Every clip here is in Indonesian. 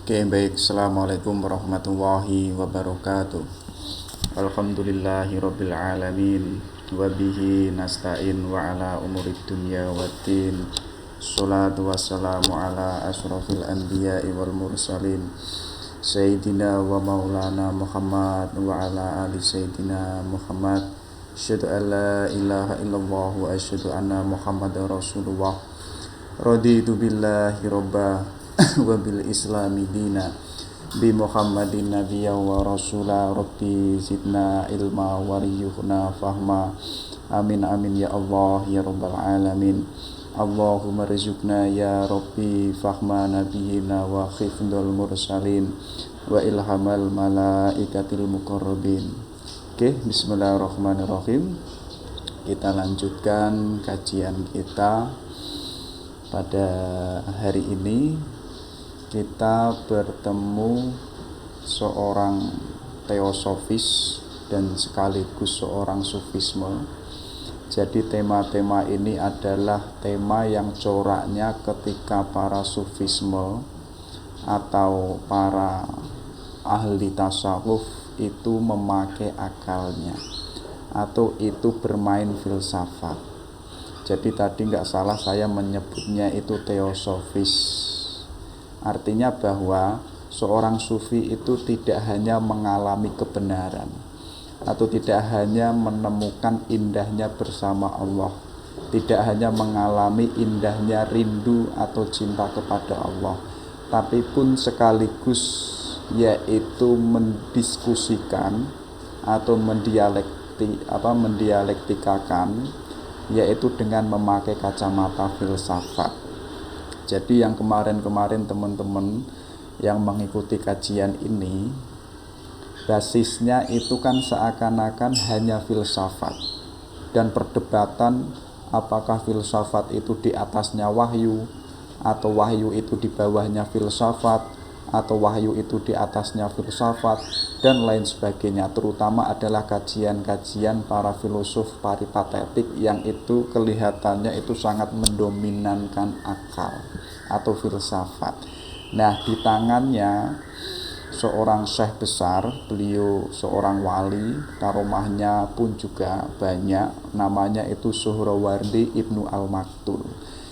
Oke, baik. Assalamualaikum warahmatullahi wabarakatuh. Alhamdulillahirabbil alamin wa bihi nasta'in wa ala umurid dunya waddin. Shalatu wassalamu ala asrofil anbiya'i wal mursalin Sayyidina wa maulana Muhammad wa ala ali Sayyidina Muhammad. Asyhadu an la ilaha illallah wa asyhadu anna Muhammadar Rasulullah. Raditu billahi robba wa bil islami dina bi Muhammadin nabiyya wa rasula. Rabbi zidna ilma wariyuhna fahma. Amin amin ya Allah ya rabbal alamin. Allahumma rizukna ya Rabbi fahma nabiyina wa khifdul mursalin wa ilhamal malaikatil muqarrabin. Oke, bismillahirrahmanirrahim. Kita lanjutkan kajian kita. Pada hari ini kita bertemu seorang teosofis dan sekaligus seorang sufisme. Jadi tema-tema ini adalah tema yang coraknya ketika para sufisme atau para ahli tasawuf itu memakai akalnya atau itu bermain filsafat. Jadi tadi nggak salah saya menyebutnya itu teosofis. Artinya bahwa seorang sufi itu tidak hanya mengalami kebenaran atau tidak hanya menemukan indahnya bersama Allah, tidak hanya mengalami indahnya rindu atau cinta kepada Allah, tapi pun sekaligus yaitu mendiskusikan atau mendialektikakan, yaitu dengan memakai kacamata filsafat. Jadi yang kemarin-kemarin teman-teman yang mengikuti kajian ini, basisnya itu kan seakan-akan hanya filsafat dan perdebatan apakah filsafat itu di atasnya wahyu atau wahyu itu di bawahnya filsafat atau wahyu itu di atasnya filsafat dan lain sebagainya. Terutama adalah kajian-kajian para filosof peripatetik yang itu kelihatannya itu sangat mendominankan akal atau filsafat. Nah, di tangannya seorang syekh besar, beliau seorang wali, karomahnya pun juga banyak, namanya itu Suhrawardi Ibnu Al-Maktul.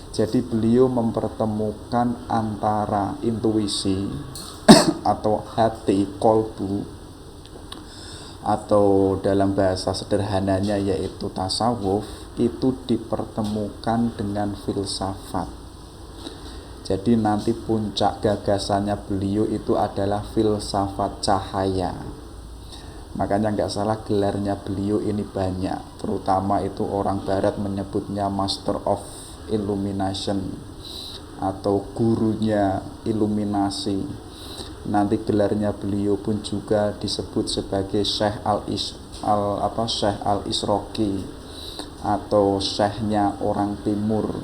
Jadi beliau mempertemukan antara intuisi atau hati, kolbu, atau dalam bahasa sederhananya yaitu tasawuf, itu dipertemukan dengan filsafat. Jadi nanti puncak gagasannya beliau itu adalah filsafat cahaya. Makanya nggak salah gelarnya beliau ini banyak, terutama itu orang barat menyebutnya Master of Illumination atau gurunya iluminasi. Nanti gelarnya beliau pun juga disebut sebagai Syekh Al-Isroqi atau syekhnya orang timur.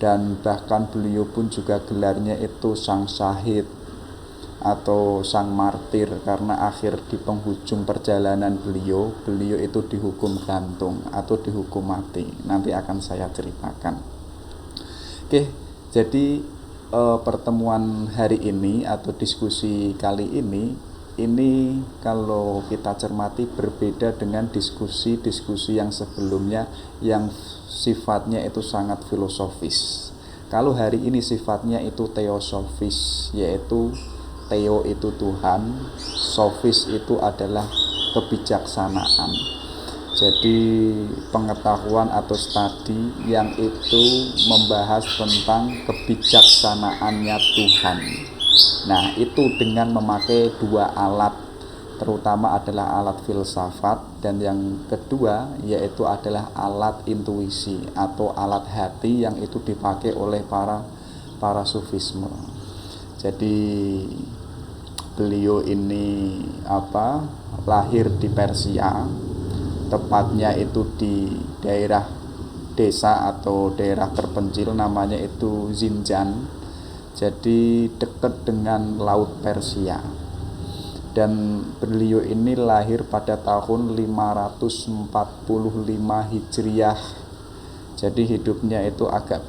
Dan bahkan beliau pun juga gelarnya itu sang syahid atau sang martir, karena akhir di penghujung perjalanan beliau itu dihukum gantung atau dihukum mati. Nanti akan saya ceritakan. Oke, jadi pertemuan hari ini atau diskusi kali ini kalau kita cermati berbeda dengan diskusi-diskusi yang sebelumnya yang sifatnya itu sangat filosofis. Kalau hari ini sifatnya itu teosofis, yaitu Theo itu Tuhan, sofis itu adalah kebijaksanaan. Jadi pengetahuan atau studi yang itu membahas tentang kebijaksanaannya Tuhan. Nah, itu dengan memakai dua alat, terutama adalah alat filsafat, dan yang kedua yaitu adalah alat intuisi atau alat hati yang itu dipakai oleh para sufisme. Jadi beliau ini lahir di Persia, tepatnya itu di daerah desa atau daerah terpencil namanya itu Zinjan. Jadi dekat dengan Laut Persia. Dan beliau ini lahir pada tahun 545 Hijriah. Jadi hidupnya itu agak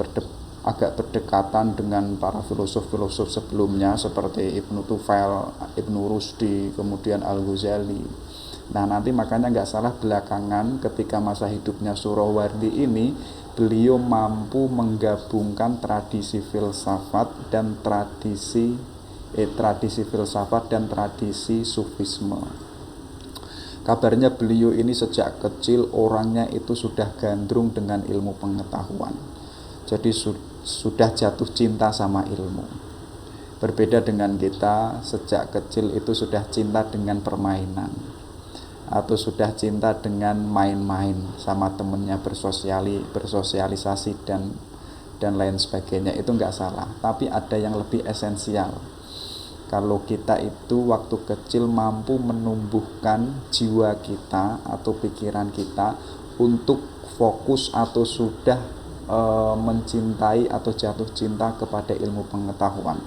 agak berdekatan dengan para filosof-filosof sebelumnya seperti Ibnu Tufail, Ibnu Rusdi, kemudian Al-Ghazali. Nah nanti makanya nggak salah belakangan ketika masa hidupnya Suhrawardi ini, beliau mampu menggabungkan tradisi filsafat dan tradisi filsafat dan tradisi sufisme. Kabarnya beliau ini sejak kecil orangnya itu sudah gandrung dengan ilmu pengetahuan. Jadi sudah jatuh cinta sama ilmu. Berbeda dengan kita, sejak kecil itu sudah cinta dengan permainan, atau sudah cinta dengan main-main sama temennya, bersosialisasi dan lain sebagainya. Itu nggak salah, tapi ada yang lebih esensial. Kalau kita itu waktu kecil mampu menumbuhkan jiwa kita atau pikiran kita untuk fokus atau sudah mencintai atau jatuh cinta kepada ilmu pengetahuan.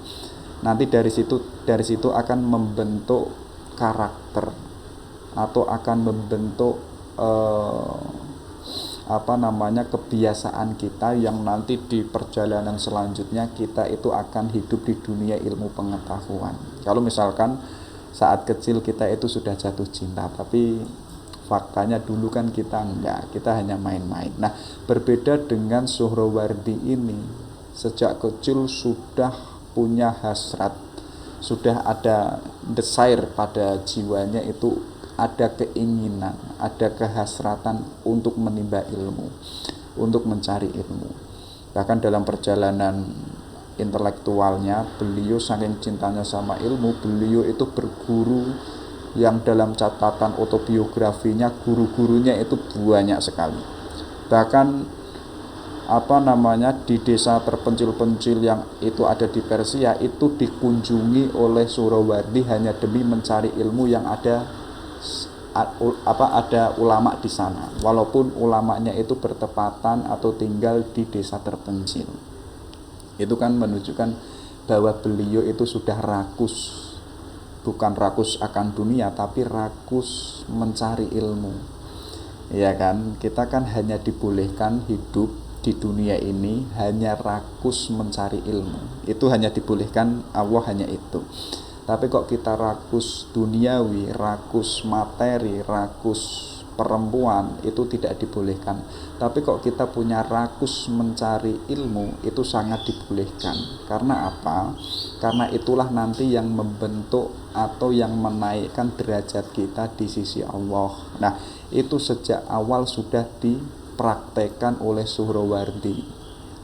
Nanti dari situ akan membentuk karakter atau akan membentuk kebiasaan kita yang nanti di perjalanan selanjutnya kita itu akan hidup di dunia ilmu pengetahuan. Kalau misalkan saat kecil kita itu sudah jatuh cinta, tapi faktanya dulu kan kita enggak, kita hanya main-main. Nah, berbeda dengan Suhrawardi ini, sejak kecil sudah punya hasrat, sudah ada desire pada jiwanya itu, ada keinginan, ada kehasratan untuk menimba ilmu, untuk mencari ilmu. Bahkan dalam perjalanan intelektualnya, beliau saking cintanya sama ilmu, beliau itu berguru yang dalam catatan autobiografinya guru-gurunya itu banyak sekali. Bahkan di desa terpencil-pencil yang itu ada di Persia itu dikunjungi oleh Suhrawardi hanya demi mencari ilmu yang ada ulama di sana, walaupun ulamanya itu bertepatan atau tinggal di desa terpencil. Itu kan menunjukkan bahwa beliau itu sudah rakus, bukan rakus akan dunia, tapi rakus mencari ilmu. Ya kan, kita kan hanya dibolehkan hidup di dunia ini hanya rakus mencari ilmu. Itu hanya dibolehkan Allah, hanya itu. Tapi kok kita rakus duniawi, rakus materi, rakus perempuan, itu tidak dibolehkan. Tapi kok kita punya rakus mencari ilmu, itu sangat dibolehkan. Karena apa? Karena itulah nanti yang membentuk atau yang menaikkan derajat kita di sisi Allah. Nah, itu sejak awal sudah dipraktekkan oleh Suhrawardi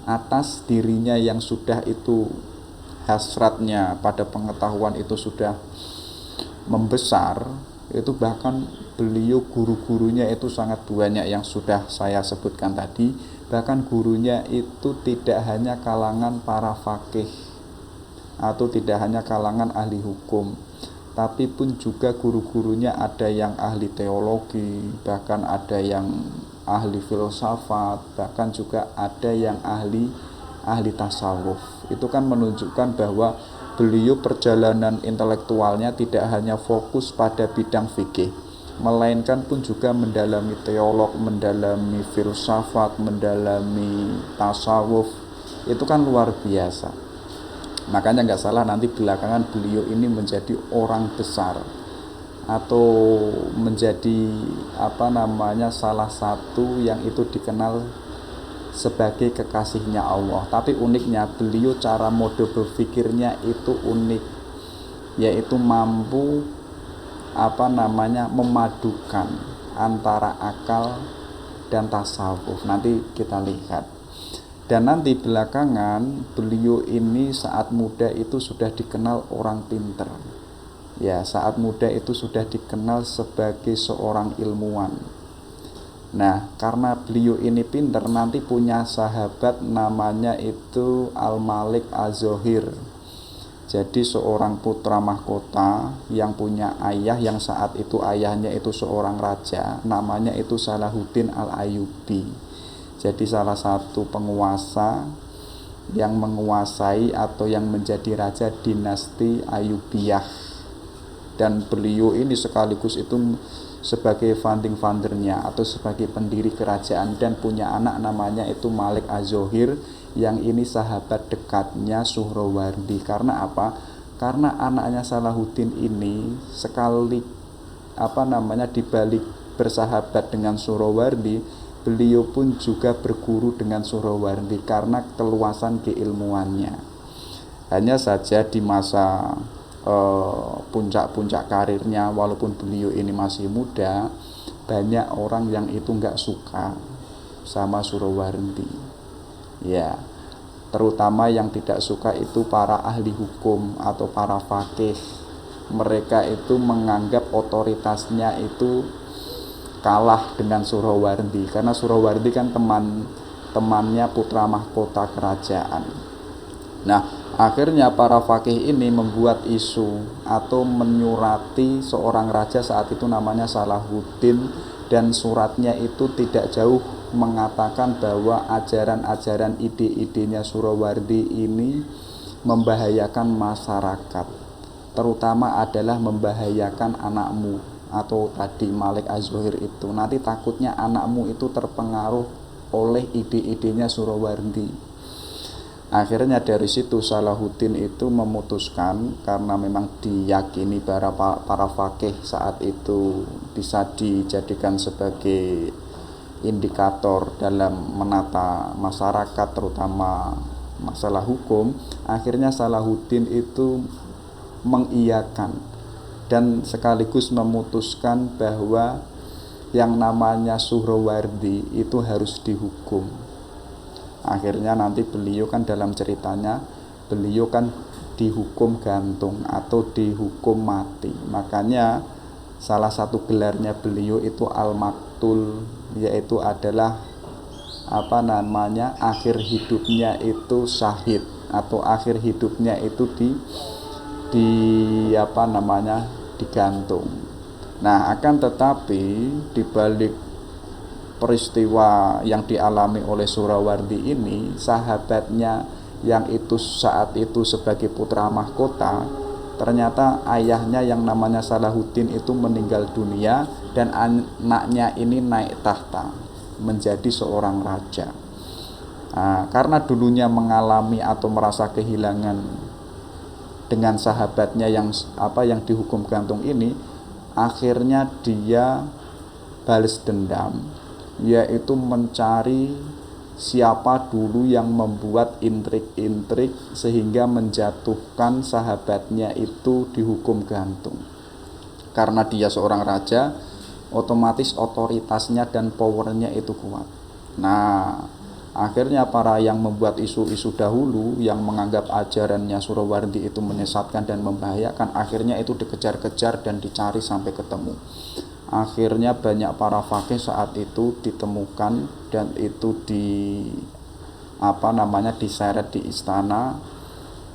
atas dirinya yang sudah itu hasratnya pada pengetahuan itu sudah membesar. Itu bahkan beliau guru-gurunya itu sangat banyak yang sudah saya sebutkan tadi. Bahkan gurunya itu tidak hanya kalangan para faqih atau tidak hanya kalangan ahli hukum, tapi pun juga guru-gurunya ada yang ahli teologi, bahkan ada yang ahli filsafat, bahkan juga ada yang ahli tasawuf. Itu kan menunjukkan bahwa beliau perjalanan intelektualnya tidak hanya fokus pada bidang fikih, melainkan pun juga mendalami teolog, mendalami filsafat, mendalami tasawuf. Itu kan luar biasa. Makanya nggak salah nanti belakangan beliau ini menjadi orang besar atau menjadi salah satu yang itu dikenal sebagai kekasihnya Allah. Tapi uniknya beliau cara mode berpikirnya itu unik, yaitu mampu memadukan antara akal dan tasawuf. Nanti kita lihat. Dan nanti belakangan beliau ini saat muda itu sudah dikenal orang pinter. Ya, saat muda itu sudah dikenal sebagai seorang ilmuwan. Nah, karena beliau ini pinter, nanti punya sahabat namanya itu Al-Malik Az-Zohir. Jadi seorang putra mahkota yang punya ayah, yang saat itu ayahnya itu seorang raja, namanya itu Salahuddin Al-Ayyubi. Jadi salah satu penguasa yang menguasai atau yang menjadi raja dinasti Ayyubiyah. Dan beliau ini sekaligus itu sebagai founding fathernya atau sebagai pendiri kerajaan, dan punya anak namanya itu Malik Az-Zohir yang ini sahabat dekatnya Suhrawardi. Karena apa? Karena anaknya Salahuddin ini sekali dibalik bersahabat dengan Suhrawardi, beliau pun juga berguru dengan Suhrawardi karena keluasan keilmuannya. Hanya saja di masa puncak-puncak karirnya, walaupun beliau ini masih muda, banyak orang yang itu nggak suka sama Suhrawardi, ya, terutama yang tidak suka itu para ahli hukum atau para faqih. Mereka itu menganggap otoritasnya itu kalah dengan Suhrawardi, karena Suhrawardi kan temannya putra mahkota kerajaan. Nah, akhirnya para faqih ini membuat isu atau menyurati seorang raja saat itu namanya Salahuddin, dan suratnya itu tidak jauh mengatakan bahwa ajaran-ajaran ide-idenya Suhrawardi ini membahayakan masyarakat, terutama adalah membahayakan anakmu atau tadi Malik Az-Zuhair itu. Nanti takutnya anakmu itu terpengaruh oleh ide-idenya Suhrawardi. Akhirnya dari situ Salahuddin itu memutuskan, karena memang diyakini para faqih saat itu bisa dijadikan sebagai indikator dalam menata masyarakat, terutama masalah hukum. Akhirnya Salahuddin itu mengiyakan dan sekaligus memutuskan bahwa yang namanya Suhrawardi itu harus dihukum. Akhirnya nanti beliau kan dalam ceritanya, beliau kan dihukum gantung atau dihukum mati. Makanya salah satu gelarnya beliau itu Al-Maktul, yaitu adalah akhir hidupnya itu syahid, atau akhir hidupnya itu digantung. Nah, akan tetapi di balik peristiwa yang dialami oleh Suhrawardi ini, sahabatnya yang itu saat itu sebagai putra mahkota, ternyata ayahnya yang namanya Salahuddin itu meninggal dunia, dan anaknya ini naik tahta menjadi seorang raja. Nah, karena dulunya mengalami atau merasa kehilangan dengan sahabatnya yang dihukum gantung ini, akhirnya dia balas dendam, yaitu mencari siapa dulu yang membuat intrik-intrik sehingga menjatuhkan sahabatnya itu dihukum gantung. Karena dia seorang raja, otomatis otoritasnya dan powernya itu kuat. Nah, akhirnya para yang membuat isu-isu dahulu yang menganggap ajarannya Suhrawardi itu menyesatkan dan membahayakan, akhirnya itu dikejar-kejar dan dicari sampai ketemu. Akhirnya banyak para faqih saat itu ditemukan dan itu diseret di istana,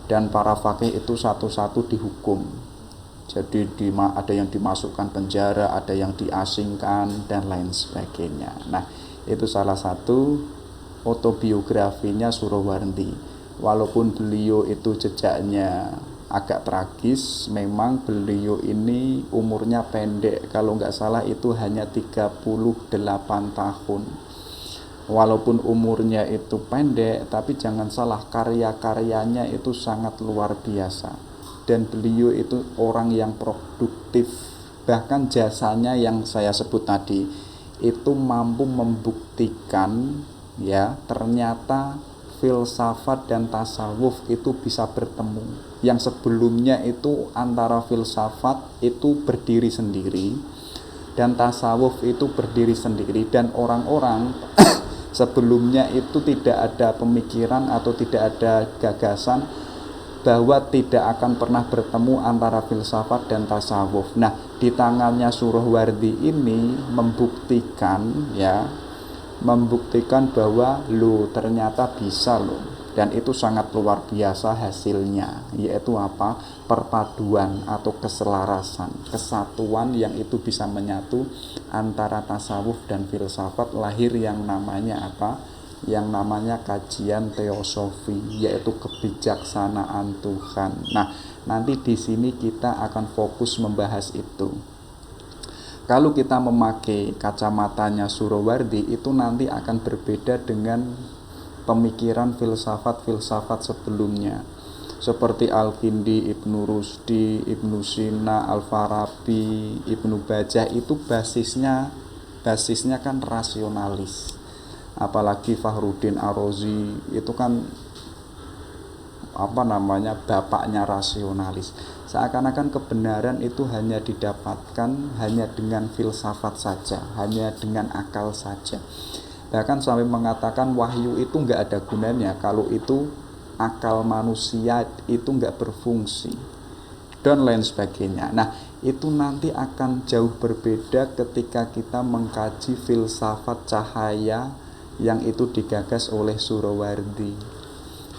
dan para faqih itu satu-satu dihukum. Jadi ada yang dimasukkan penjara, ada yang diasingkan dan lain sebagainya. Nah, itu salah satu autobiografinya Suhrawardi. Walaupun beliau itu jejaknya agak tragis, memang beliau ini umurnya pendek, kalau nggak salah itu hanya 38 tahun. Walaupun umurnya itu pendek, tapi jangan salah, karya-karyanya itu sangat luar biasa, dan beliau itu orang yang produktif. Bahkan jasanya yang saya sebut tadi itu mampu membuktikan, ya, ternyata filsafat dan tasawuf itu bisa bertemu. Yang sebelumnya itu antara filsafat itu berdiri sendiri dan tasawuf itu berdiri sendiri, dan orang-orang sebelumnya itu tidak ada pemikiran atau tidak ada gagasan bahwa tidak akan pernah bertemu antara filsafat dan tasawuf. Nah, di tangannya Suhrawardi ini membuktikan bahwa ternyata bisa dan itu sangat luar biasa hasilnya, yaitu perpaduan atau keselarasan, kesatuan yang itu bisa menyatu antara tasawuf dan filsafat. Lahir yang namanya kajian teosofi, yaitu kebijaksanaan Tuhan. Nah, nanti di sini kita akan fokus membahas itu. Kalau kita memakai kacamatanya Suhrawardi, itu nanti akan berbeda dengan pemikiran filsafat-filsafat sebelumnya seperti Al-Kindi, Ibnu Rusdi, Ibnu Sina, Al-Farabi, Ibnu Bajjah. Itu basisnya kan rasionalis. Apalagi Fakhruddin Ar-Razi itu kan bapaknya rasionalis. Seakan-akan kebenaran itu hanya didapatkan hanya dengan filsafat saja, hanya dengan akal saja. Bahkan sampai mengatakan wahyu itu nggak ada gunanya kalau itu akal manusia itu nggak berfungsi dan lain sebagainya. Nah, itu nanti akan jauh berbeda ketika kita mengkaji filsafat cahaya yang itu digagas oleh Suhrawardi.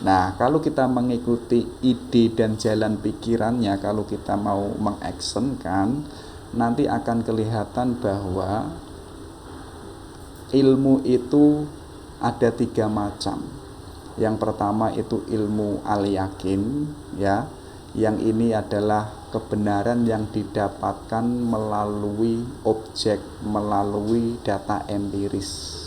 Nah, kalau kita mengikuti ide dan jalan pikirannya, kalau kita mau mengaksenkan, nanti akan kelihatan bahwa ilmu itu ada 3 macam. Yang pertama itu ilmu al-yakin, ya. Yang ini adalah kebenaran yang didapatkan melalui objek, melalui data empiris.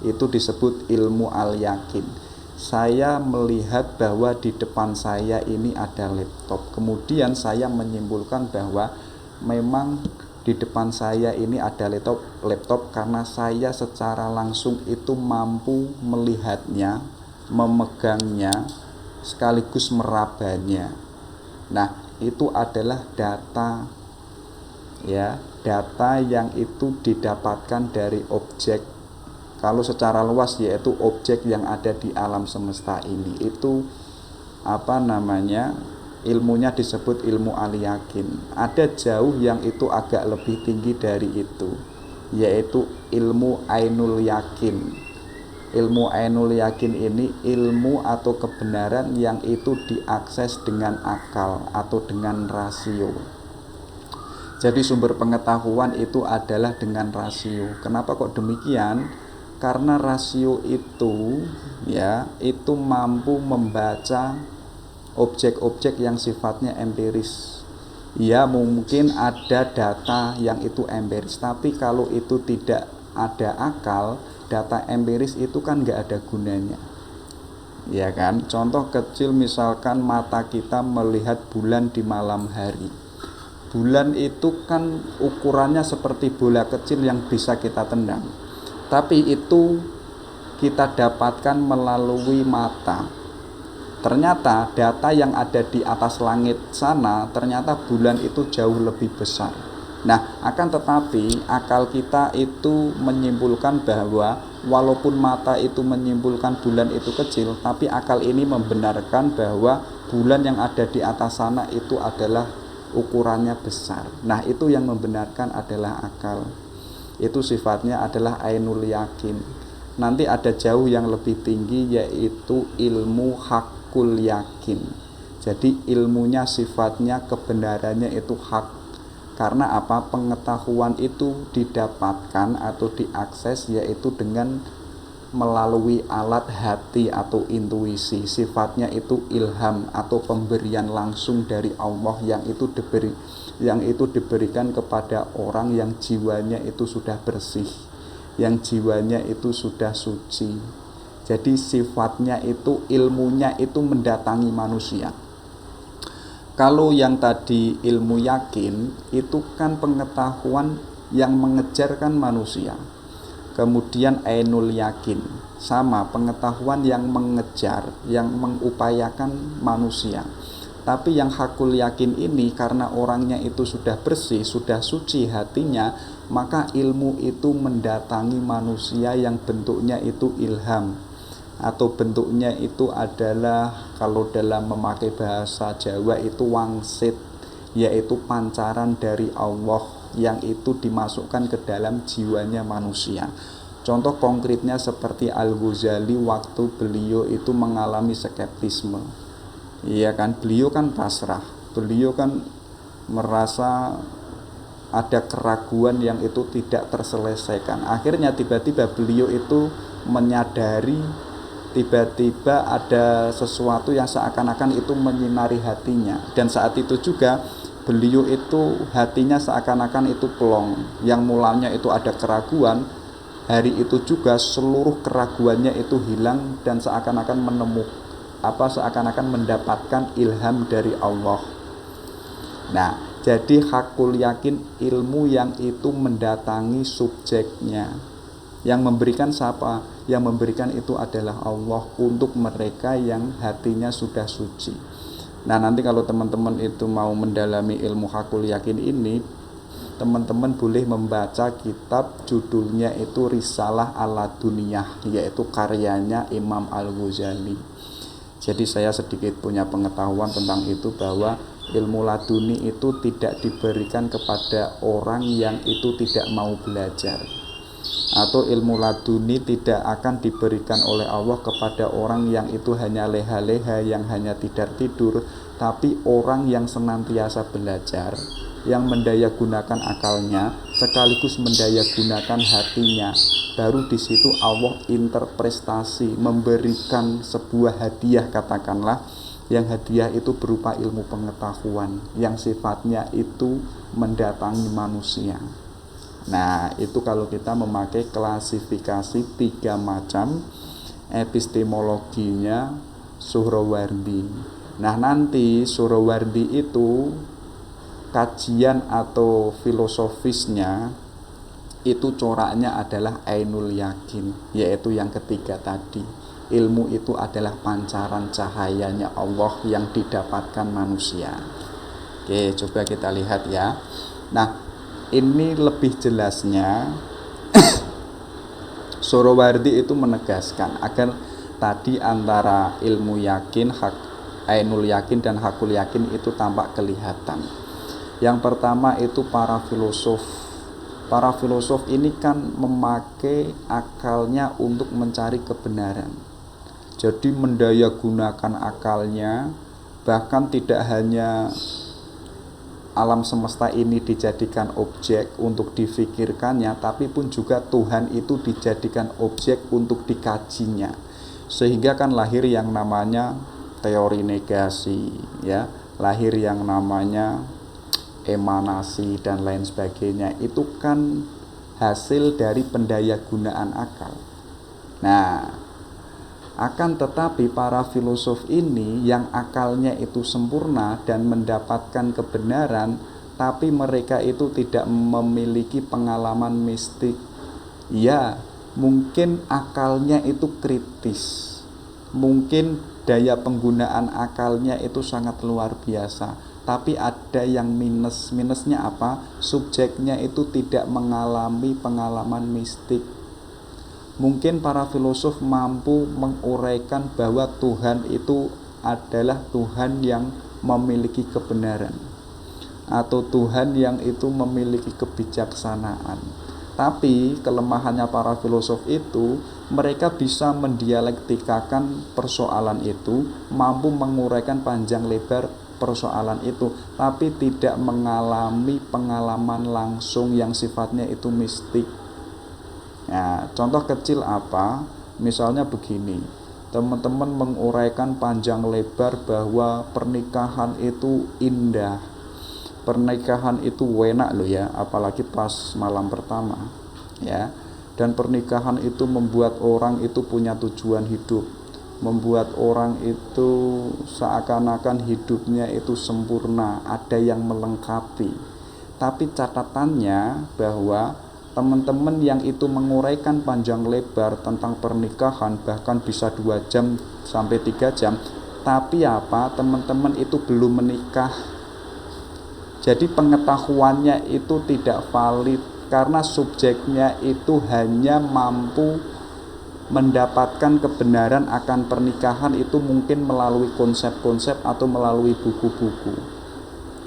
Itu disebut ilmu al-yakin. Saya melihat bahwa di depan saya ini ada laptop. Kemudian saya menyimpulkan bahwa memang di depan saya ini ada laptop karena saya secara langsung itu mampu melihatnya, memegangnya, sekaligus merabanya. Nah, itu adalah data, ya, data yang itu didapatkan dari objek. Kalau secara luas yaitu objek yang ada di alam semesta ini. Itu ilmunya disebut ilmu al-yakin. Ada jauh yang itu agak lebih tinggi dari itu, yaitu ilmu ainul yakin. Ilmu ainul yakin ini ilmu atau kebenaran yang itu diakses dengan akal atau dengan rasio. Jadi sumber pengetahuan itu adalah dengan rasio. Kenapa kok demikian? Karena rasio itu, ya, itu mampu membaca objek-objek yang sifatnya empiris. Ya, mungkin ada data yang itu empiris, tapi kalau itu tidak ada akal, data empiris itu kan nggak ada gunanya, ya kan? Contoh kecil, misalkan mata kita melihat bulan di malam hari. Bulan itu kan ukurannya seperti bola kecil yang bisa kita tendang, tapi itu kita dapatkan melalui mata. Ternyata data yang ada di atas langit sana, ternyata bulan itu jauh lebih besar. Nah, akan tetapi akal kita itu menyimpulkan bahwa walaupun mata itu menyimpulkan bulan itu kecil, tapi akal ini membenarkan bahwa bulan yang ada di atas sana itu adalah ukurannya besar. Nah, itu yang membenarkan adalah akal. Itu sifatnya adalah ainul yakin. Nanti ada jauh yang lebih tinggi, yaitu ilmu hakul yakin. Jadi ilmunya sifatnya kebenarannya itu hak. Karena apa? Pengetahuan itu didapatkan atau diakses yaitu dengan melalui alat hati atau intuisi. Sifatnya itu ilham atau pemberian langsung dari Allah yang itu diberikan kepada orang yang jiwanya itu sudah bersih, yang jiwanya itu sudah suci. Jadi sifatnya itu, ilmunya itu mendatangi manusia. Kalau yang tadi ilmu yakin itu kan pengetahuan yang mengejarkan manusia. Kemudian ainul yakin sama, pengetahuan yang mengejar, yang mengupayakan manusia. Tapi yang hakul yakin ini karena orangnya itu sudah bersih, sudah suci hatinya, maka ilmu itu mendatangi manusia yang bentuknya itu ilham, atau bentuknya itu adalah, kalau dalam memakai bahasa Jawa itu wangsit, yaitu pancaran dari Allah yang itu dimasukkan ke dalam jiwanya manusia. Contoh konkretnya seperti Al-Ghazali waktu beliau itu mengalami skeptisme. Iya kan, beliau kan pasrah, beliau kan merasa ada keraguan yang itu tidak terselesaikan. Akhirnya tiba-tiba beliau itu menyadari, tiba-tiba ada sesuatu yang seakan-akan itu menyinari hatinya. Dan saat itu juga beliau itu hatinya seakan-akan itu plong. Yang mulanya itu ada keraguan, hari itu juga seluruh keraguannya itu hilang dan seakan-akan seakan-akan mendapatkan ilham dari Allah. Nah, jadi hakul yakin ilmu yang itu mendatangi subjeknya. Yang memberikan siapa? Yang memberikan itu adalah Allah untuk mereka yang hatinya sudah suci. Nah, nanti kalau teman-teman itu mau mendalami ilmu hakul yakin ini, teman-teman boleh membaca kitab judulnya itu Risalah ala Duniyah, yaitu karyanya Imam Al-Ghazali. Jadi saya sedikit punya pengetahuan tentang itu, bahwa ilmu laduni itu tidak diberikan kepada orang yang itu tidak mau belajar, atau ilmu laduni tidak akan diberikan oleh Allah kepada orang yang itu hanya leha-leha, yang hanya tidur, tapi orang yang senantiasa belajar, yang mendaya gunakan akalnya sekaligus mendaya gunakan hatinya. Baru di situ Allah interpretasi, memberikan sebuah hadiah, katakanlah, yang hadiah itu berupa ilmu pengetahuan yang sifatnya itu mendatangi manusia. Nah, itu kalau kita memakai klasifikasi 3 macam epistemologinya Suhrawardi. Nah, nanti Suhrawardi itu kajian atau filosofisnya itu coraknya adalah Ainul Yakin, yaitu yang ketiga tadi. Ilmu itu adalah pancaran cahayanya Allah yang didapatkan manusia. Oke, coba kita lihat ya. Nah, ini lebih jelasnya Suhrawardi itu menegaskan agar tadi antara ilmu yakin, Ainul Yakin dan hakul yakin itu tampak kelihatan. Yang pertama itu para filosof. Para filosof ini kan memakai akalnya untuk mencari kebenaran. Jadi mendaya gunakan akalnya, bahkan tidak hanya alam semesta ini dijadikan objek untuk difikirkannya, tapi pun juga Tuhan itu dijadikan objek untuk dikajinya. Sehingga kan lahir yang namanya teori negasi, ya, lahir yang namanya emanasi dan lain sebagainya. Itu kan hasil dari pendaya gunaan akal. Nah, akan tetapi para filosof ini yang akalnya itu sempurna dan mendapatkan kebenaran, tapi mereka itu tidak memiliki pengalaman mistik. Ya, mungkin akalnya itu kritis, mungkin daya penggunaan akalnya itu sangat luar biasa, tapi ada yang minusnya apa? Subjeknya itu tidak mengalami pengalaman mistik. Mungkin para filosof mampu menguraikan bahwa Tuhan itu adalah Tuhan yang memiliki kebenaran, atau Tuhan yang itu memiliki kebijaksanaan. Tapi kelemahannya para filosof itu, mereka bisa mendialektikakan persoalan itu, mampu menguraikan panjang lebar persoalan itu, tapi tidak mengalami pengalaman langsung yang sifatnya itu mistik. Nah, contoh kecil apa? Misalnya begini, teman-teman menguraikan panjang lebar bahwa pernikahan itu indah, pernikahan itu enak loh ya, apalagi pas malam pertama, ya. Dan pernikahan itu membuat orang itu punya tujuan hidup, membuat orang itu seakan-akan hidupnya itu sempurna, ada yang melengkapi. Tapi catatannya bahwa teman-teman yang itu menguraikan panjang lebar tentang pernikahan, bahkan bisa 2 jam sampai 3 jam, tapi apa? Teman-teman itu belum menikah. Jadi pengetahuannya itu tidak valid, karena subjeknya itu hanya mampu mendapatkan kebenaran akan pernikahan itu mungkin melalui konsep-konsep atau melalui buku-buku.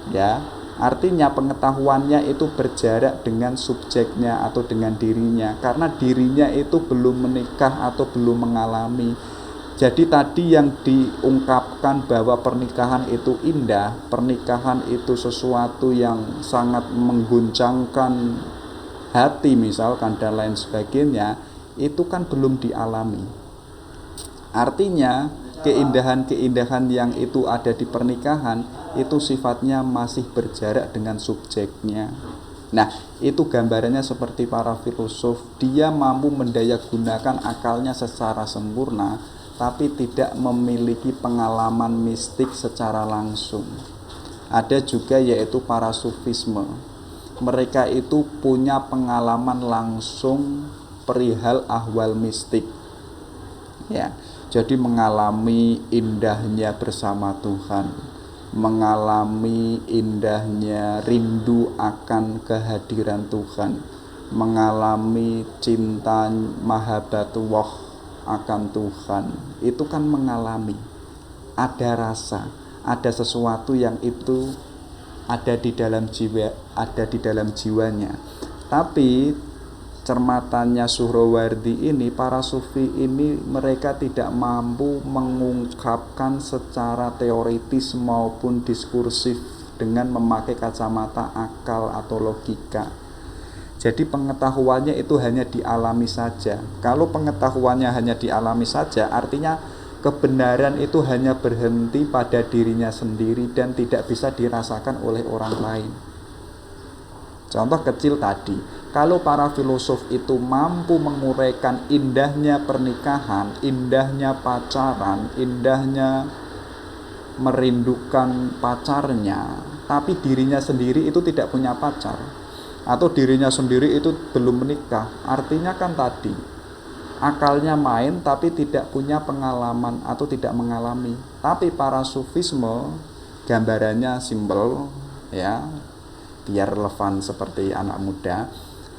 Ya, artinya pengetahuannya itu berjarak dengan subjeknya atau dengan dirinya, karena dirinya itu belum menikah atau belum mengalami. Jadi tadi yang diungkapkan bahwa pernikahan itu indah, pernikahan itu sesuatu yang sangat mengguncangkan hati misalkan dan lain sebagainya, itu kan belum dialami. Artinya keindahan-keindahan yang itu ada di pernikahan itu sifatnya masih berjarak dengan subjeknya. Nah, itu gambarannya seperti para filosof, dia mampu mendayagunakan akalnya secara sempurna, tapi tidak memiliki pengalaman mistik secara langsung. Ada juga yaitu para sufisme. Mereka itu punya pengalaman langsung perihal ahwal mistik. Ya, jadi mengalami indahnya bersama Tuhan, mengalami indahnya rindu akan kehadiran Tuhan, mengalami cinta mahabbatullah akan Tuhan. Itu kan mengalami, ada rasa, ada sesuatu yang itu ada di dalam jiwanya. Tapi cermatannya Suhrawardi ini, para sufi ini mereka tidak mampu mengungkapkan secara teoritis maupun diskursif dengan memakai kacamata akal atau logika. Jadi pengetahuannya itu hanya dialami saja. Kalau pengetahuannya hanya dialami saja, artinya kebenaran itu hanya berhenti pada dirinya sendiri dan tidak bisa dirasakan oleh orang lain. Contoh kecil tadi, kalau para filosof itu mampu menguraikan indahnya pernikahan, indahnya pacaran, indahnya merindukan pacarnya, tapi dirinya sendiri itu tidak punya pacar, atau dirinya sendiri itu belum menikah, artinya kan tadi akalnya main tapi tidak punya pengalaman atau tidak mengalami. Tapi para sufisme gambarannya simpel, ya, biar relevan seperti anak muda.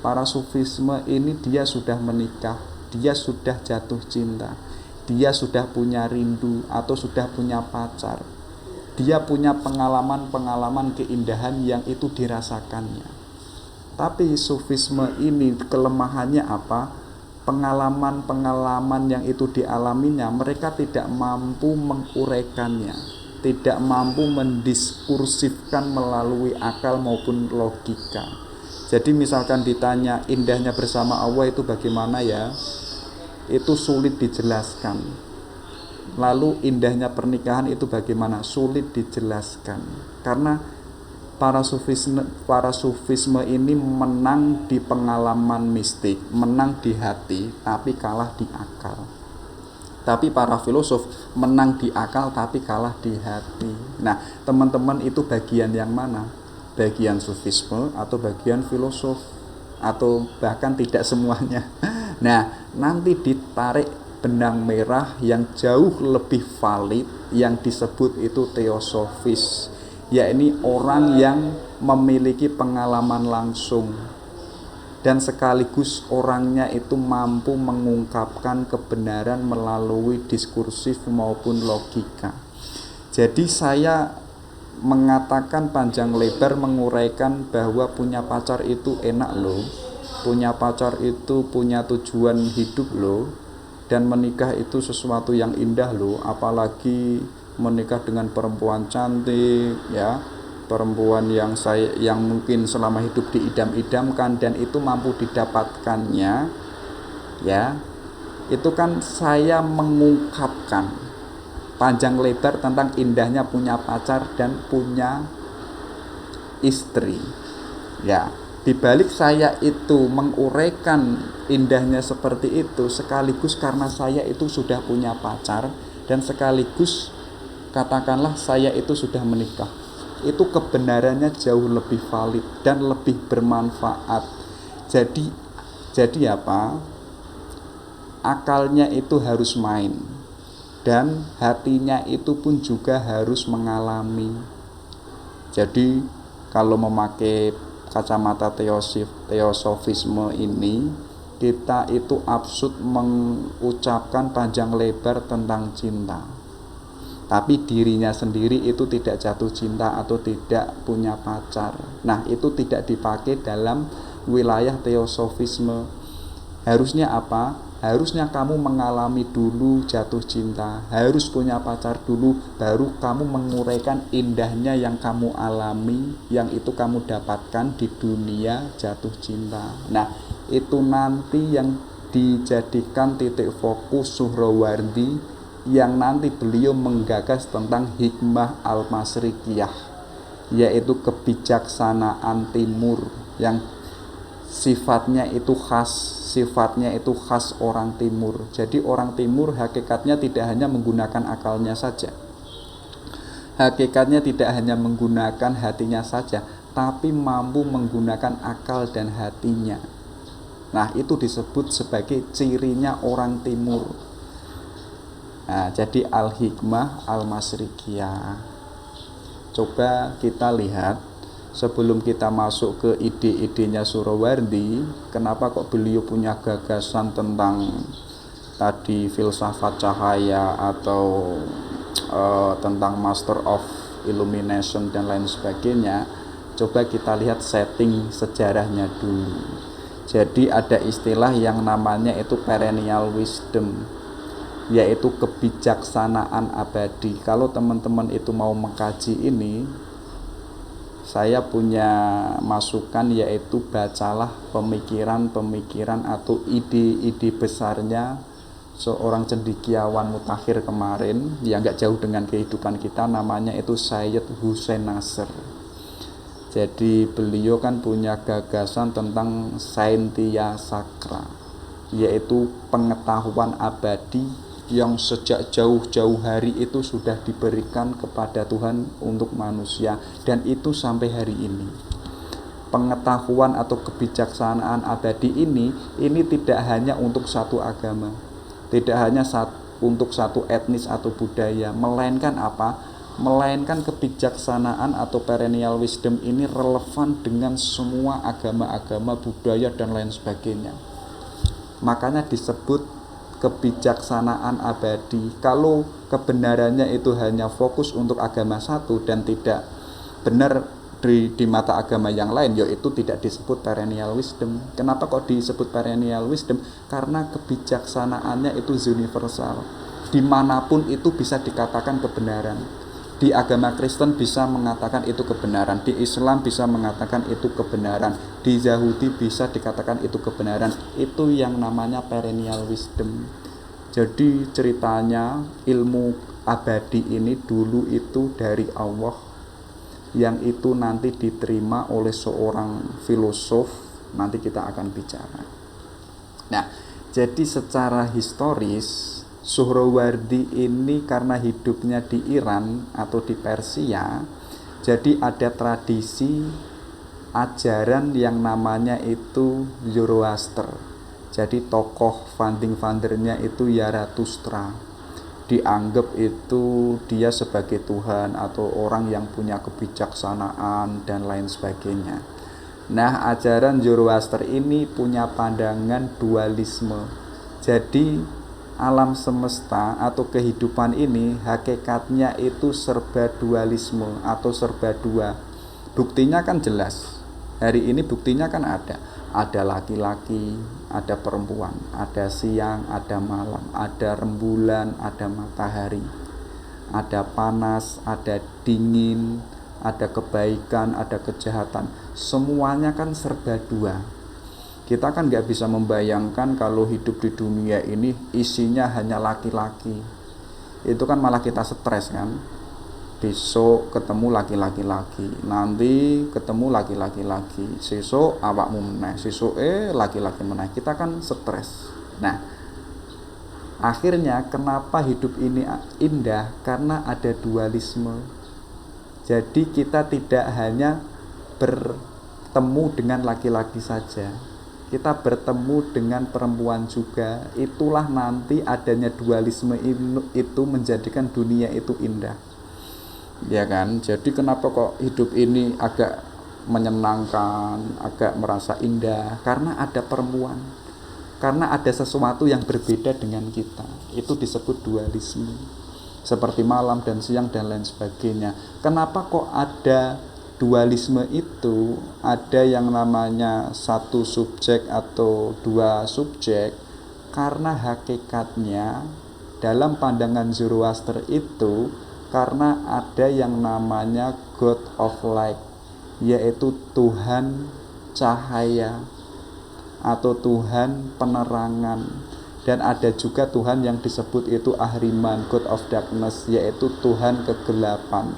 Para sufisme ini dia sudah menikah, dia sudah jatuh cinta, dia sudah punya rindu atau sudah punya pacar, dia punya pengalaman-pengalaman keindahan yang itu dirasakannya. Tapi sufisme ini kelemahannya apa? Pengalaman-pengalaman yang itu dialaminya mereka tidak mampu menguraikannya, tidak mampu mendiskursifkan melalui akal maupun logika. Jadi misalkan ditanya indahnya bersama Allah itu bagaimana ya, itu sulit dijelaskan. Lalu indahnya pernikahan itu bagaimana, sulit dijelaskan. Karena para sufisme ini menang di pengalaman mistik, menang di hati, tapi kalah di akal. Tapi para filosof menang di akal tapi kalah di hati. Nah, teman-teman itu bagian yang mana? Bagian sufisme atau bagian filosof? Atau bahkan tidak semuanya? Nah, nanti ditarik benang merah yang jauh lebih valid yang disebut itu teosofis, yakni orang yang memiliki pengalaman langsung dan sekaligus orangnya itu mampu mengungkapkan kebenaran melalui diskursif maupun logika. Jadi saya mengatakan panjang lebar menguraikan bahwa punya pacar itu enak loh, punya pacar itu punya tujuan hidup loh, dan menikah itu sesuatu yang indah loh, apalagi menikah dengan perempuan cantik, ya, perempuan yang mungkin selama hidup diidam-idamkan dan itu mampu didapatkannya, ya, itu kan saya mengungkapkan panjang lebar tentang indahnya punya pacar dan punya istri, ya. Dibalik saya itu menguraikan indahnya seperti itu sekaligus karena saya itu sudah punya pacar dan sekaligus katakanlah saya itu sudah menikah. Itu kebenarannya jauh lebih valid dan lebih bermanfaat. Jadi apa? Akalnya itu harus main dan hatinya itu pun juga harus mengalami. Jadi kalau memakai kacamata teosofisme ini, kita itu absurd mengucapkan panjang lebar tentang cinta, tapi dirinya sendiri itu tidak jatuh cinta atau tidak punya pacar. Nah, itu tidak dipakai dalam wilayah teosofisme. Harusnya apa? Harusnya kamu mengalami dulu jatuh cinta, harus punya pacar dulu, baru kamu menguraikan indahnya yang kamu alami, yang itu kamu dapatkan di dunia jatuh cinta. Nah, itu nanti yang dijadikan titik fokus Suhrawardi, yang nanti beliau menggagas tentang hikmah al-masrikiyah, yaitu kebijaksanaan timur yang sifatnya itu khas orang timur. Jadi orang timur hakikatnya tidak hanya menggunakan akalnya saja, hakikatnya tidak hanya menggunakan hatinya saja, tapi mampu menggunakan akal dan hatinya. Nah, itu disebut sebagai cirinya orang timur. Nah, jadi al-hikmah al-masrikiyah. Coba kita lihat sebelum kita masuk ke ide-idenya Suhrawardi, kenapa kok beliau punya gagasan tentang tadi filsafat cahaya atau tentang Master of Illumination dan lain sebagainya. Coba kita lihat setting sejarahnya dulu. Jadi ada istilah yang namanya itu perennial wisdom, yaitu kebijaksanaan abadi. Kalau teman-teman itu mau mengkaji ini, saya punya masukan, yaitu bacalah pemikiran-pemikiran atau ide-ide besarnya seorang cendekiawan mutakhir kemarin yang gak jauh dengan kehidupan kita, namanya itu Sayyid Hussein Nasr. Jadi beliau kan punya gagasan tentang Scientia Sacra, yaitu pengetahuan abadi yang sejak jauh-jauh hari itu sudah diberikan kepada Tuhan untuk manusia, dan itu sampai hari ini. Pengetahuan atau kebijaksanaan abadi ini tidak hanya untuk satu agama, tidak hanya untuk satu etnis atau budaya, melainkan apa? Melainkan kebijaksanaan atau perennial wisdom ini relevan dengan semua agama-agama, budaya dan lain sebagainya. Makanya disebut kebijaksanaan abadi. Kalau kebenarannya itu hanya fokus untuk agama satu dan tidak benar di mata agama yang lain, yaitu tidak disebut perennial wisdom. Kenapa kok disebut perennial wisdom? Karena kebijaksanaannya itu universal. Dimanapun itu bisa dikatakan kebenaran. Di agama Kristen bisa mengatakan itu kebenaran, di Islam bisa mengatakan itu kebenaran, di Yahudi bisa dikatakan itu kebenaran. Itu yang namanya perennial wisdom. Jadi ceritanya ilmu abadi ini dulu itu dari Allah, yang itu nanti diterima oleh seorang filosof, nanti kita akan bicara. Nah, jadi secara historis Suhrawardi ini karena hidupnya di Iran atau di Persia, jadi ada tradisi ajaran yang namanya itu Zoroaster. Jadi tokoh founding-foundernya itu Zarathustra. Dianggap itu dia sebagai Tuhan atau orang yang punya kebijaksanaan dan lain sebagainya. Nah, ajaran Zoroaster ini punya pandangan dualisme. Jadi alam semesta atau kehidupan ini hakikatnya itu serba dualisme atau serba dua. Buktinya kan jelas. Hari ini buktinya kan ada laki-laki, ada perempuan, ada siang, ada malam, ada rembulan, ada matahari, ada panas, ada dingin, ada kebaikan, ada kejahatan. Semuanya kan serba dua. Kita kan nggak bisa membayangkan kalau hidup di dunia ini isinya hanya laki-laki. Itu kan malah kita stres kan. Besok ketemu laki-laki lagi, nanti ketemu laki-laki lagi, sesuk awakmu meneh, sesuk laki-laki meneh. Kita kan stres. Nah, akhirnya kenapa hidup ini indah? Karena ada dualisme. Jadi kita tidak hanya bertemu dengan laki-laki saja, kita bertemu dengan perempuan juga. Itulah nanti adanya dualisme itu menjadikan dunia itu indah, ya kan? Jadi kenapa kok hidup ini agak menyenangkan, agak merasa indah? Karena ada perempuan, karena ada sesuatu yang berbeda dengan kita. Itu disebut dualisme, seperti malam dan siang dan lain sebagainya. Kenapa kok ada dualisme itu? Ada yang namanya satu subjek atau dua subjek, karena hakikatnya dalam pandangan Zoroaster itu karena ada yang namanya God of Light, yaitu Tuhan cahaya atau Tuhan penerangan, dan ada juga Tuhan yang disebut itu Ahriman, God of Darkness, yaitu Tuhan kegelapan.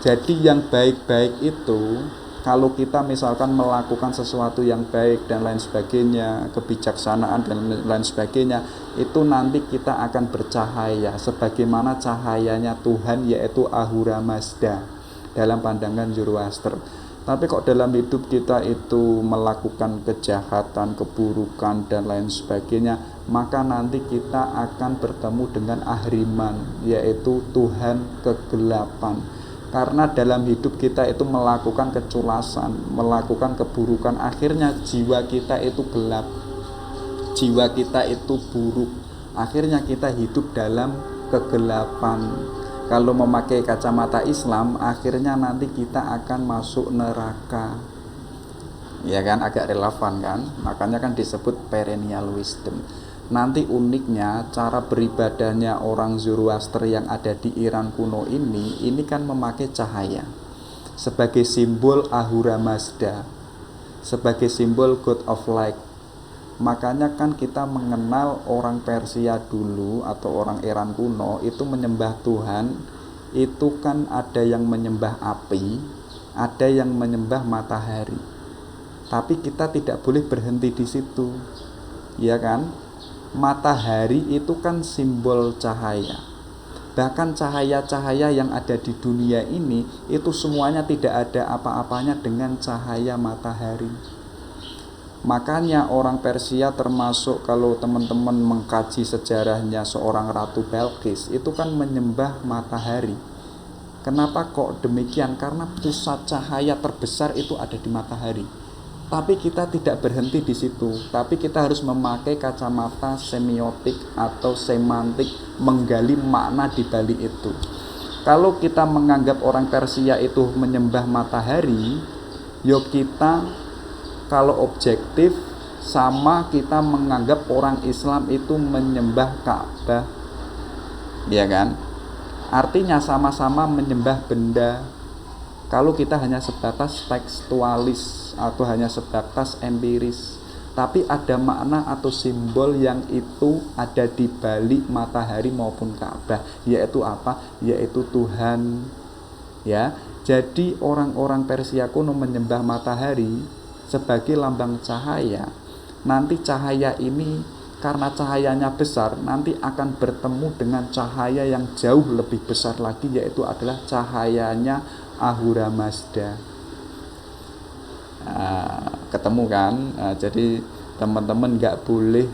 Jadi yang baik-baik itu, kalau kita misalkan melakukan sesuatu yang baik dan lain sebagainya, kebijaksanaan dan lain sebagainya, itu nanti kita akan bercahaya sebagaimana cahayanya Tuhan, yaitu Ahura Mazda dalam pandangan Zoroaster. Tapi kok dalam hidup kita itu melakukan kejahatan, keburukan dan lain sebagainya, maka nanti kita akan bertemu dengan Ahriman, yaitu Tuhan kegelapan. Karena dalam hidup kita itu melakukan keculasan, melakukan keburukan, akhirnya jiwa kita itu gelap, jiwa kita itu buruk, akhirnya kita hidup dalam kegelapan. Kalau memakai kacamata Islam, akhirnya nanti kita akan masuk neraka. Ya kan, agak relevan kan? Makanya kan disebut perennial wisdom. Nanti uniknya cara beribadahnya orang Zoroaster yang ada di Iran kuno ini kan memakai cahaya sebagai simbol Ahura Mazda, sebagai simbol God of Light. Makanya kan kita mengenal orang Persia dulu atau orang Iran kuno itu menyembah Tuhan, itu kan ada yang menyembah api, ada yang menyembah matahari. Tapi kita tidak boleh berhenti di situ, ya kan? Matahari itu kan simbol cahaya. Bahkan cahaya-cahaya yang ada di dunia ini itu semuanya tidak ada apa-apanya dengan cahaya matahari. Makanya orang Persia, termasuk kalau teman-teman mengkaji sejarahnya seorang Ratu Belkis, itu kan menyembah matahari. Kenapa kok demikian? Karena pusat cahaya terbesar itu ada di matahari. Tapi kita tidak berhenti di situ, tapi kita harus memakai kacamata semiotik atau semantik, menggali makna di balik itu. Kalau kita menganggap orang Persia itu menyembah matahari, yuk kita kalau objektif sama kita menganggap orang Islam itu menyembah Ka'bah, ya kan? Artinya sama-sama menyembah benda. Kalau kita hanya sebatas tekstualis atau hanya sebatas empiris, tapi ada makna atau simbol yang itu ada di balik matahari maupun Ka'bah, yaitu apa? Yaitu Tuhan. Ya, jadi orang-orang Persia kuno menyembah matahari sebagai lambang cahaya. Nanti cahaya ini karena cahayanya besar, nanti akan bertemu dengan cahaya yang jauh lebih besar lagi, yaitu adalah cahayanya Ahura Mazda. Ketemu kan? Jadi teman-teman nggak boleh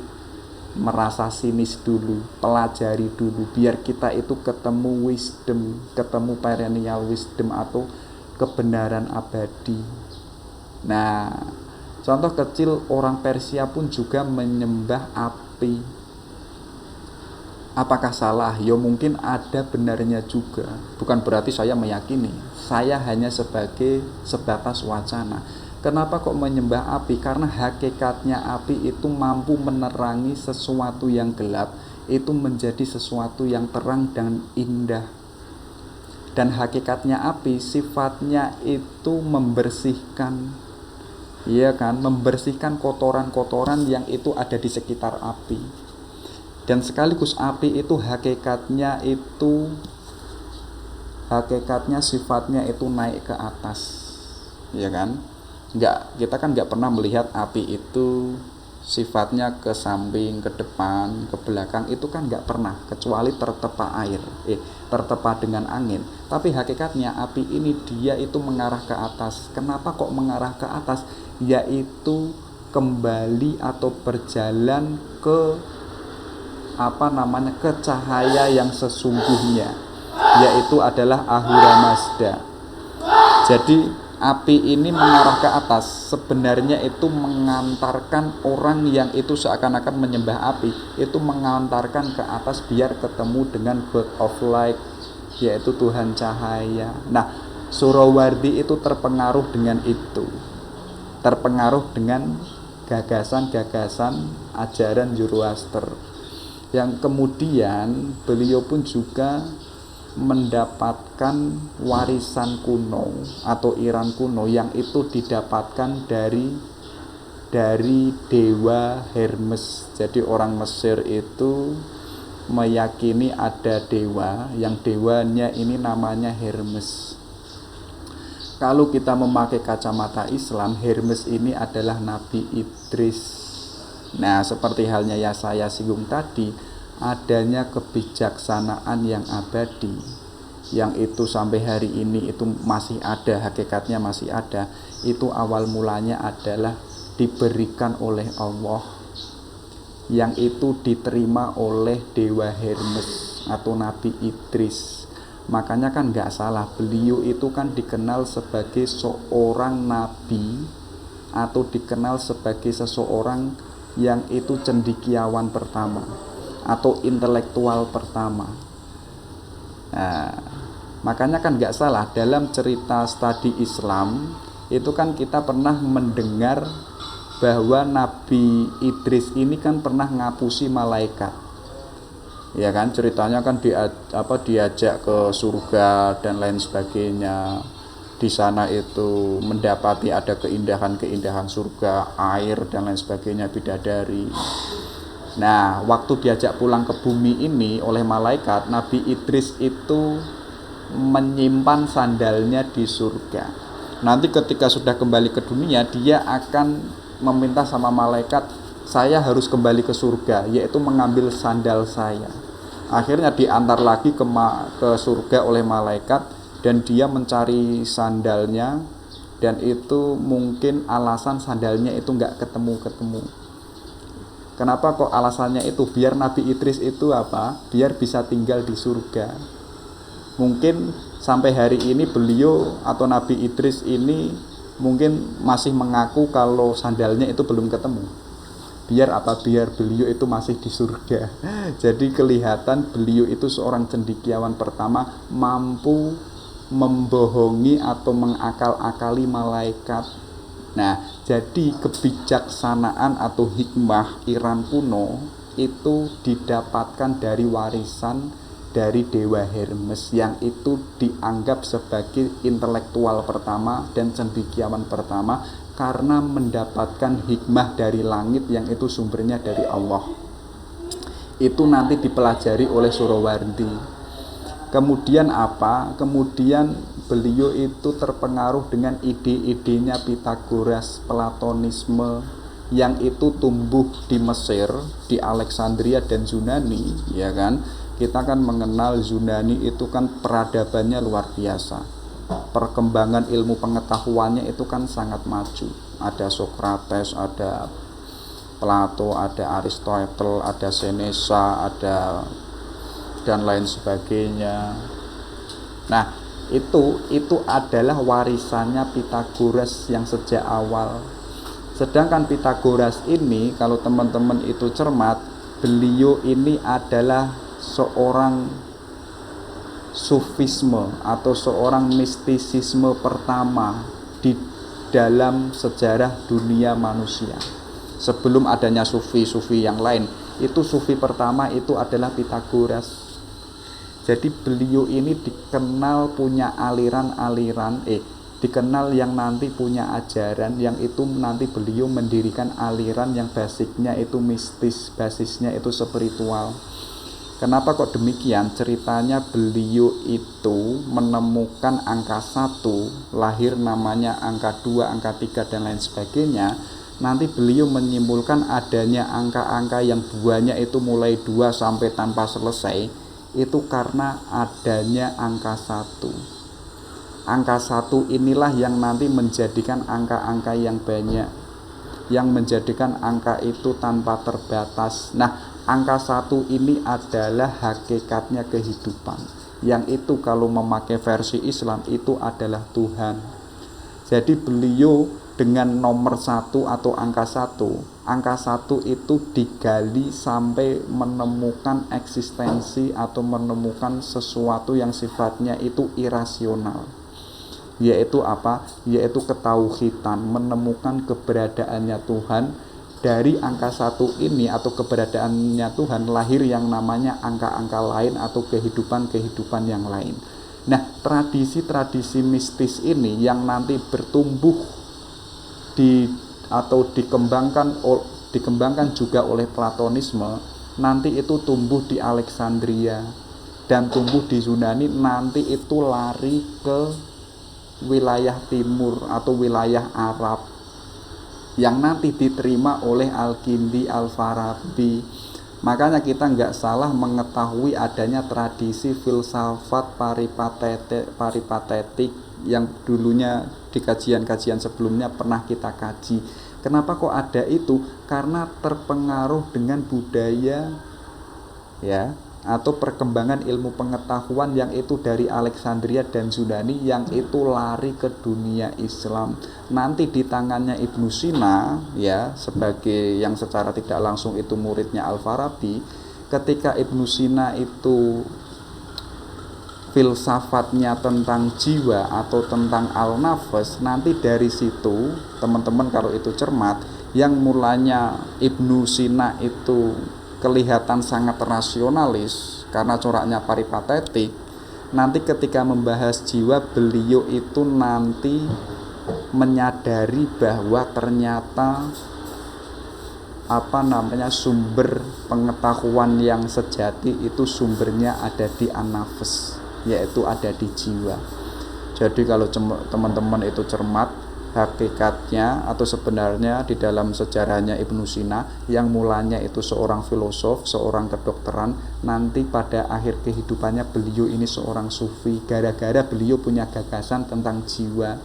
merasa sinis dulu, pelajari dulu, biar kita itu ketemu wisdom, ketemu perennial wisdom atau kebenaran abadi. Nah, contoh kecil, orang Persia pun juga menyembah api. Apakah salah? Ya mungkin ada benarnya juga. Bukan berarti saya meyakini. Saya hanya sebatas wacana. Kenapa kok menyembah api? Karena hakikatnya api itu mampu menerangi sesuatu yang gelap, itu menjadi sesuatu yang terang dan indah. Dan hakikatnya api sifatnya itu membersihkan, ya kan, membersihkan kotoran-kotoran yang itu ada di sekitar api. Dan sekaligus api itu hakikatnya sifatnya itu naik ke atas, ya kan? Kita kan nggak pernah melihat api itu sifatnya ke samping, ke depan, ke belakang, itu kan nggak pernah, kecuali tertepa dengan angin. Tapi hakikatnya api ini dia itu mengarah ke atas. Kenapa kok mengarah ke atas? Yaitu kembali atau berjalan ke ke cahaya yang sesungguhnya, yaitu adalah Ahura Mazda. Jadi api ini mengarah ke atas, sebenarnya itu mengantarkan orang yang itu seakan-akan menyembah api, itu mengantarkan ke atas biar ketemu dengan God of Light, yaitu Tuhan cahaya. Nah, Surowardi itu terpengaruh dengan itu, terpengaruh dengan gagasan-gagasan ajaran Zoroaster, yang kemudian beliau pun juga mendapatkan warisan kuno atau Iran kuno yang itu didapatkan dari dewa Hermes. Jadi orang Mesir itu meyakini ada dewa, yang dewanya ini namanya Hermes. Kalau kita memakai kacamata Islam, Hermes ini adalah Nabi Idris. Nah, seperti halnya yang saya singgung tadi, adanya kebijaksanaan yang abadi, yang itu sampai hari ini itu masih ada, hakikatnya masih ada. Itu awal mulanya adalah diberikan oleh Allah, yang itu diterima oleh Dewa Hermes atau Nabi Idris. Makanya kan nggak salah, beliau itu kan dikenal sebagai seorang nabi atau dikenal sebagai seseorang yang itu cendekiawan pertama atau intelektual pertama. Nah, makanya kan nggak salah dalam cerita studi Islam itu kan kita pernah mendengar bahwa Nabi Idris ini kan pernah ngapusi malaikat. Ya kan, ceritanya kan diajak ke surga dan lain sebagainya. Di sana itu mendapati ada keindahan-keindahan surga, air dan lain sebagainya, bidadari. Nah, waktu diajak pulang ke bumi ini oleh malaikat, Nabi Idris itu menyimpan sandalnya di surga. Nanti ketika sudah kembali ke dunia, dia akan meminta sama malaikat, saya harus kembali ke surga, yaitu mengambil sandal saya. Akhirnya diantar lagi ke surga oleh malaikat, dan dia mencari sandalnya, dan itu mungkin alasan sandalnya itu nggak ketemu-ketemu. Kenapa kok alasannya itu? Biar Nabi Idris itu apa? Biar bisa tinggal di surga. Mungkin sampai hari ini beliau atau Nabi Idris ini mungkin masih mengaku kalau sandalnya itu belum ketemu. Biar apa? Biar beliau itu masih di surga. Jadi kelihatan beliau itu seorang cendekiawan pertama, mampu membohongi atau mengakal-akali malaikat. Nah, jadi kebijaksanaan atau hikmah Iran kuno itu didapatkan dari warisan dari Dewa Hermes, yang itu dianggap sebagai intelektual pertama dan cendekiawan pertama, karena mendapatkan hikmah dari langit yang itu sumbernya dari Allah. Itu nanti dipelajari oleh Surawardi. Kemudian apa? Kemudian beliau itu terpengaruh dengan ide-idenya Pitagoras, Platonisme, yang itu tumbuh di Mesir, di Alexandria dan Yunani, ya kan? Kita kan mengenal Yunani itu kan peradabannya luar biasa. Perkembangan ilmu pengetahuannya itu kan sangat maju. Ada Socrates, ada Plato, ada Aristotle, ada Seneca, ada dan lain sebagainya. Nah, itu adalah warisannya Pitagoras yang sejak awal. Sedangkan Pitagoras ini, kalau teman-teman itu cermat, beliau ini adalah seorang sufisme atau seorang mistisisme pertama di dalam sejarah dunia manusia. Sebelum adanya sufi-sufi yang lain, itu sufi pertama itu adalah Pitagoras. Jadi beliau ini dikenal punya aliran-aliran, dikenal yang nanti punya ajaran, yang itu nanti beliau mendirikan aliran yang basicnya itu mistis, basisnya itu spiritual. Kenapa kok demikian? Ceritanya beliau itu menemukan angka 1, lahir namanya angka 2, angka 3 dan lain sebagainya. Nanti beliau menyimpulkan adanya angka-angka yang buahnya itu mulai 2 sampai tanpa selesai, itu karena adanya angka 1. Angka 1 inilah yang nanti menjadikan angka-angka yang banyak, yang menjadikan angka itu tanpa terbatas. Nah, angka 1 ini adalah hakikatnya kehidupan, yang itu kalau memakai versi Islam itu adalah Tuhan. Jadi beliau dengan nomor 1 atau angka 1 itu digali sampai menemukan eksistensi atau menemukan sesuatu yang sifatnya itu irasional, yaitu apa? Yaitu ketauhidan, menemukan keberadaannya Tuhan. Dari angka 1 ini atau keberadaannya Tuhan lahir yang namanya angka-angka lain atau kehidupan-kehidupan yang lain. Nah, tradisi-tradisi mistis ini yang nanti bertumbuh atau dikembangkan juga oleh Platonisme, nanti itu tumbuh di Alexandria dan tumbuh di Yunani, nanti itu lari ke wilayah timur atau wilayah Arab yang nanti diterima oleh Al-Kindi, Al-Farabi. Makanya kita nggak salah mengetahui adanya tradisi filsafat paripatetik yang dulunya di kajian-kajian sebelumnya pernah kita kaji. Kenapa kok ada itu? Karena terpengaruh dengan budaya ya atau perkembangan ilmu pengetahuan yang itu dari Alexandria dan Yunani yang itu lari ke dunia Islam. Nanti di tangannya Ibnu Sina ya sebagai yang secara tidak langsung itu muridnya Al-Farabi, ketika Ibnu Sina itu filsafatnya tentang jiwa atau tentang al-nafas, nanti dari situ teman-teman kalau itu cermat, yang mulanya Ibnu Sina itu kelihatan sangat rasionalis karena coraknya paripatetik, nanti ketika membahas jiwa beliau itu nanti menyadari bahwa ternyata sumber pengetahuan yang sejati itu sumbernya ada di an-nafs, yaitu ada di jiwa. Jadi kalau teman-teman itu cermat, hakikatnya atau sebenarnya di dalam sejarahnya Ibnu Sina yang mulanya itu seorang filosof, seorang kedokteran, nanti pada akhir kehidupannya beliau ini seorang sufi gara-gara beliau punya gagasan tentang jiwa.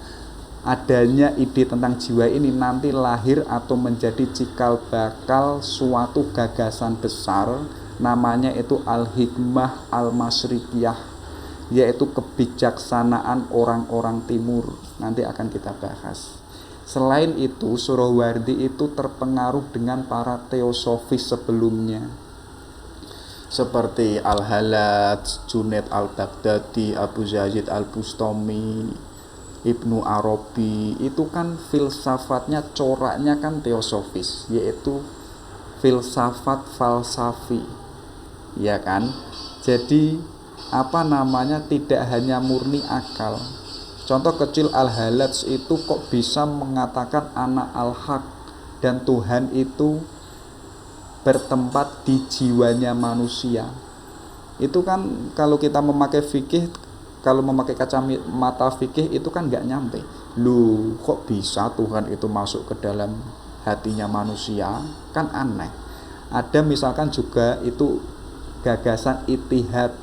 Adanya ide tentang jiwa ini nanti lahir atau menjadi cikal bakal suatu gagasan besar, namanya itu Al-Hikmah Al-Masrikiyah, yaitu kebijaksanaan orang-orang timur. Nanti akan kita bahas. Selain itu, Suhrawardi itu terpengaruh dengan para teosofis sebelumnya seperti Al-Halaj, Junaid Al-Baghdadi, Abu Yazid Al-Bustami, Ibnu Arabi. Itu kan filsafatnya, coraknya kan teosofis, yaitu filsafat falsafi, ya kan? Jadi tidak hanya murni akal. Contoh kecil Al-Halaj itu kok bisa mengatakan anak al-haq dan Tuhan itu bertempat di jiwanya manusia. Itu kan kalau kita memakai fikih, kalau memakai kacamata fikih itu kan nggak nyampe. Loh, kok bisa Tuhan itu masuk ke dalam hatinya manusia? Kan aneh. Ada misalkan juga itu gagasan itihad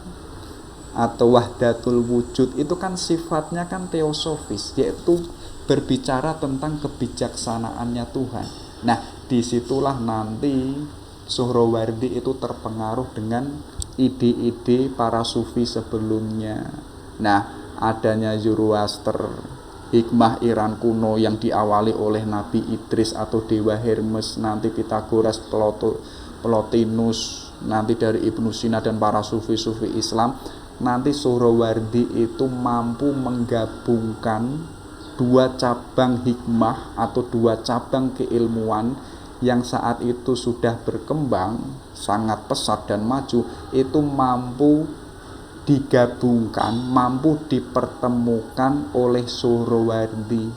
atau wahdatul wujud, itu kan sifatnya kan teosofis, yaitu berbicara tentang kebijaksanaannya Tuhan. Nah, disitulah nanti Suhrawardi itu terpengaruh dengan ide-ide para sufi sebelumnya. Nah, adanya Zoroaster, hikmah Iran kuno yang diawali oleh Nabi Idris atau Dewa Hermes, nanti Pythagoras, Plotinus, nanti dari Ibnu Sina dan para sufi-sufi Islam. Nanti Suhrawardi itu mampu menggabungkan dua cabang hikmah atau dua cabang keilmuan yang saat itu sudah berkembang sangat pesat dan maju, itu mampu digabungkan, mampu dipertemukan oleh Suhrawardi.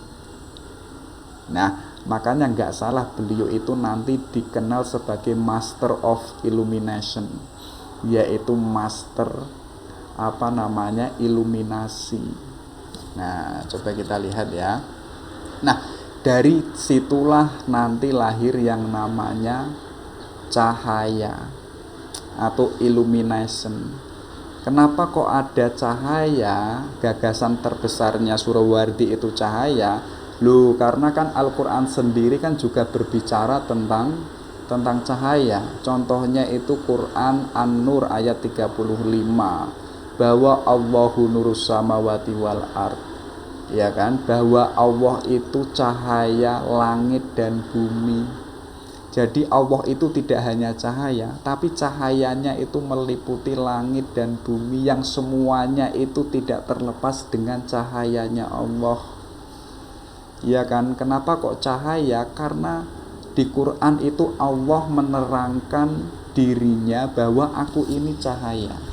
Nah, makanya nggak salah beliau itu nanti dikenal sebagai Master of Illumination, yaitu master iluminasi. Nah, coba kita lihat ya. Nah, dari situlah nanti lahir yang namanya cahaya atau illumination. Kenapa kok ada cahaya? Gagasan terbesarnya Suhrawardi itu cahaya. Loh, karena kan Al-Quran sendiri kan juga berbicara tentang cahaya. Contohnya itu Quran An-Nur ayat 35. Bahwa Allahu nurus samawati wal ard, ya kan, bahwa Allah itu cahaya langit dan bumi. Jadi Allah itu tidak hanya cahaya, tapi cahayanya itu meliputi langit dan bumi yang semuanya itu tidak terlepas dengan cahayanya Allah, ya kan. Kenapa kok cahaya? Karena di Quran itu Allah menerangkan dirinya bahwa aku ini cahaya,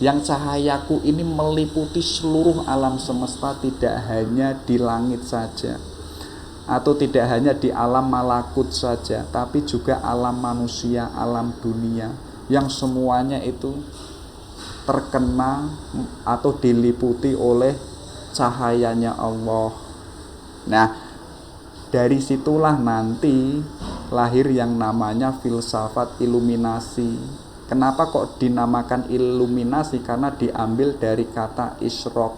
yang cahayaku ini meliputi seluruh alam semesta, tidak hanya di langit saja atau tidak hanya di alam malakut saja, tapi juga alam manusia, alam dunia, yang semuanya itu terkena atau diliputi oleh cahayanya Allah. Nah, dari situlah nanti lahir yang namanya filsafat iluminasi. Kenapa kok dinamakan iluminasi? Karena diambil dari kata isyraq,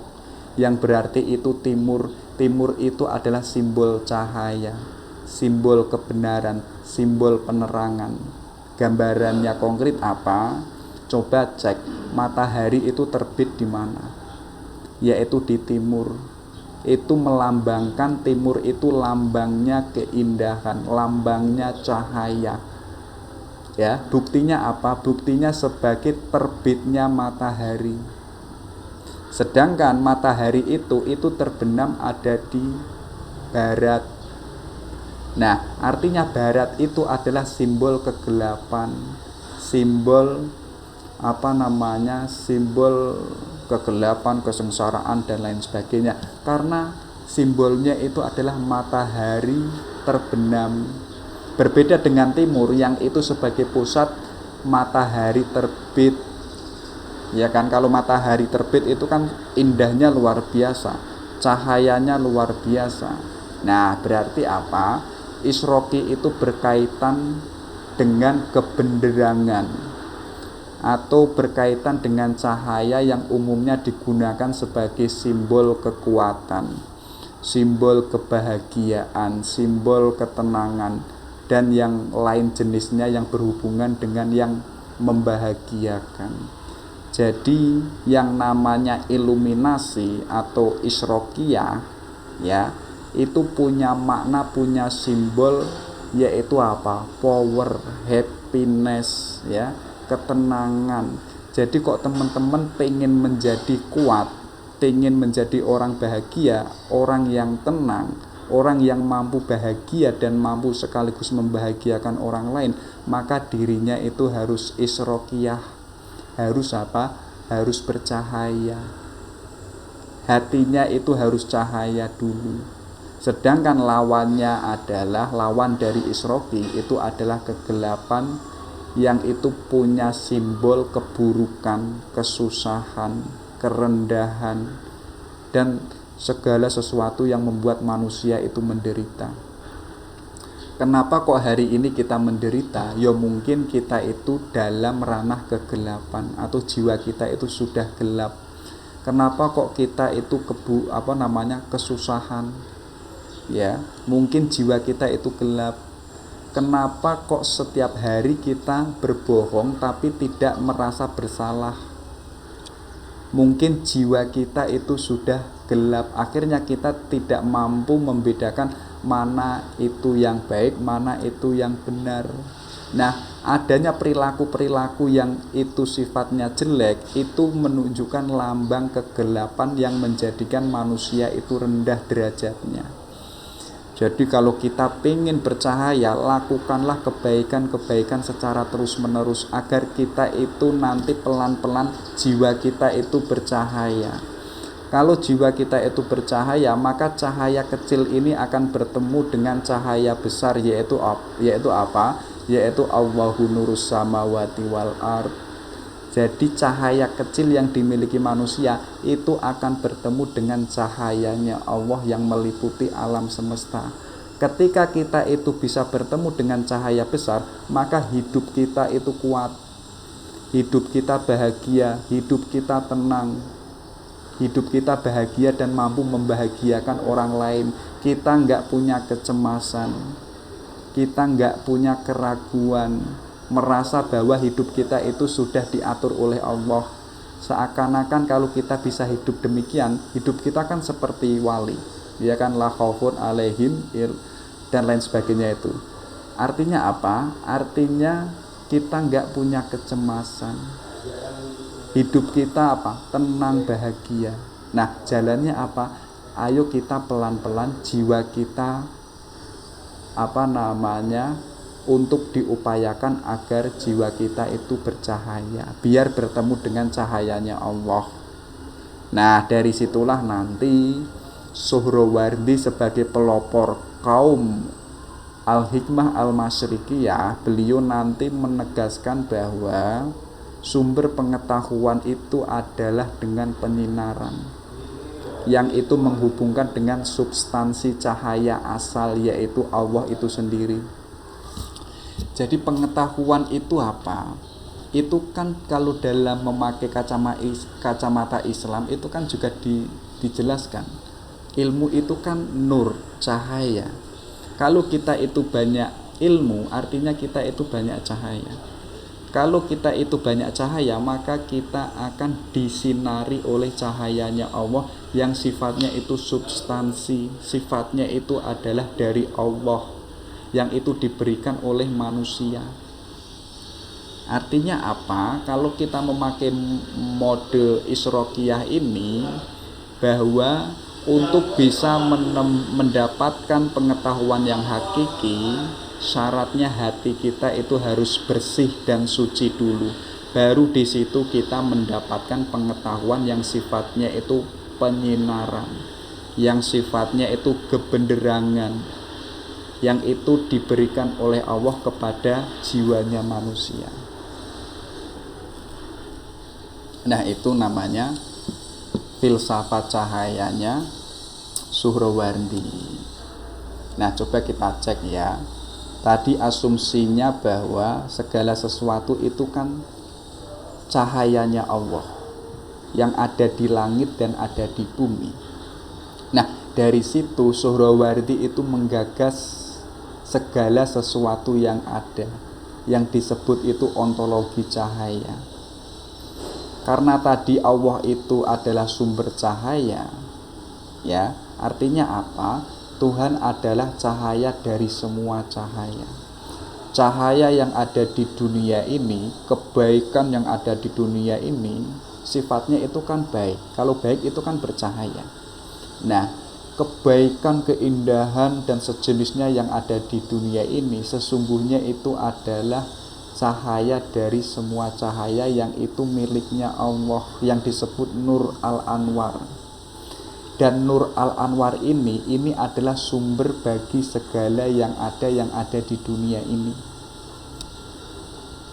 yang berarti itu timur. Timur itu adalah simbol cahaya, simbol kebenaran, simbol penerangan. Gambarannya konkret apa? Coba cek, matahari itu terbit di mana? Yaitu di timur. Itu melambangkan, timur itu lambangnya keindahan, lambangnya cahaya. Ya, buktinya apa? Buktinya sebagai terbitnya matahari. Sedangkan matahari itu terbenam ada di barat. Nah, artinya barat itu adalah simbol kegelapan, simbol simbol kegelapan, kesengsaraan dan lain sebagainya. Karena simbolnya itu adalah matahari terbenam. Berbeda dengan timur yang itu sebagai pusat matahari terbit. Ya kan, kalau matahari terbit itu kan indahnya luar biasa, cahayanya luar biasa. Nah, berarti apa? Isroqi itu berkaitan dengan kebenderangan atau berkaitan dengan cahaya yang umumnya digunakan sebagai simbol kekuatan, simbol kebahagiaan, simbol ketenangan, dan yang lain jenisnya yang berhubungan dengan yang membahagiakan. Jadi yang namanya iluminasi atau isroqiyah, ya, itu punya makna, punya simbol, yaitu apa? Power, happiness, ya, ketenangan. Jadi kok teman-teman pengen menjadi kuat, pengen menjadi orang bahagia, orang yang tenang, orang yang mampu bahagia dan mampu sekaligus membahagiakan orang lain, maka dirinya itu harus isroqiyah. Harus apa? Harus bercahaya. Hatinya itu harus cahaya dulu. Sedangkan lawannya adalah, lawan dari isroqi itu adalah kegelapan, yang itu punya simbol keburukan, kesusahan, kerendahan, dan segala sesuatu yang membuat manusia itu menderita. Kenapa kok hari ini kita menderita? Ya mungkin kita itu dalam ranah kegelapan, atau jiwa kita itu sudah gelap. Kenapa kok kita itu kesusahan? Ya, mungkin jiwa kita itu gelap. Kenapa kok setiap hari kita berbohong tapi tidak merasa bersalah? Mungkin jiwa kita itu sudah gelap. Akhirnya kita tidak mampu membedakan mana itu yang baik, mana itu yang benar. Nah, adanya perilaku-perilaku yang itu sifatnya jelek, itu menunjukkan lambang kegelapan yang menjadikan manusia itu rendah derajatnya. Jadi kalau kita ingin bercahaya, lakukanlah kebaikan-kebaikan secara terus-menerus agar kita itu nanti pelan-pelan jiwa kita itu bercahaya. Kalau jiwa kita itu bercahaya, maka cahaya kecil ini akan bertemu dengan cahaya besar, yaitu apa? Yaitu Allahu nurus samawati wal ard. Jadi cahaya kecil yang dimiliki manusia itu akan bertemu dengan cahayanya Allah yang meliputi alam semesta. Ketika kita itu bisa bertemu dengan cahaya besar, maka hidup kita itu kuat, hidup kita bahagia, hidup kita tenang, hidup kita bahagia dan mampu membahagiakan orang lain. Kita nggak punya kecemasan, kita nggak punya keraguan, merasa bahwa hidup kita itu sudah diatur oleh Allah. Seakan-akan kalau kita bisa hidup demikian, hidup kita kan seperti wali, ya kan, la khaufun alaihim dan lain sebagainya itu. Artinya apa? Artinya kita nggak punya kecemasan, hidup kita apa? Tenang, bahagia. Nah, jalannya apa? Ayo kita pelan-pelan jiwa kita untuk diupayakan agar jiwa kita itu bercahaya, biar bertemu dengan cahayanya Allah. Nah, dari situlah nanti Suhrawardi sebagai pelopor kaum Al-Hikmah Al-Masyriqiyah, beliau nanti menegaskan bahwa sumber pengetahuan itu adalah dengan penyinaran. yang itu menghubungkan dengan substansi cahaya asal, yaitu Allah itu sendiri. Jadi pengetahuan itu apa? Itu kan kalau dalam memakai kacamata Islam itu kan juga dijelaskan. Ilmu itu kan nur, cahaya. Kalau kita itu banyak ilmu, artinya kita itu banyak cahaya. Kalau kita itu banyak cahaya, maka kita akan disinari oleh cahayanya Allah yang sifatnya itu substansi, sifatnya itu adalah dari Allah, yang itu diberikan oleh manusia. Artinya apa? Kalau kita memakai mode isrokiyah ini, bahwa untuk bisa mendapatkan pengetahuan yang hakiki, syaratnya hati kita itu harus bersih dan suci dulu. Baru di situ kita mendapatkan pengetahuan yang sifatnya itu penyinaran, yang sifatnya itu kebenderangan, yang itu diberikan oleh Allah kepada jiwanya manusia. Nah, itu namanya filsafat cahayanya Suhrawardi. Nah, coba kita cek ya. Tadi asumsinya bahwa segala sesuatu itu kan cahayanya Allah yang ada di langit dan ada di bumi. Nah, dari situ Suhrawardi itu menggagas segala sesuatu yang ada, yang disebut itu ontologi cahaya. Karena tadi Allah itu adalah sumber cahaya, ya, artinya apa? Tuhan adalah cahaya dari semua cahaya. Cahaya yang ada di dunia ini, kebaikan yang ada di dunia ini, sifatnya itu kan baik. Kalau baik itu kan bercahaya. Nah, kebaikan, keindahan, dan sejenisnya yang ada di dunia ini sesungguhnya itu adalah cahaya dari semua cahaya yang itu miliknya Allah, yang disebut Nur Al-Anwar. Dan Nur Al-Anwar ini adalah sumber bagi segala yang ada di dunia ini.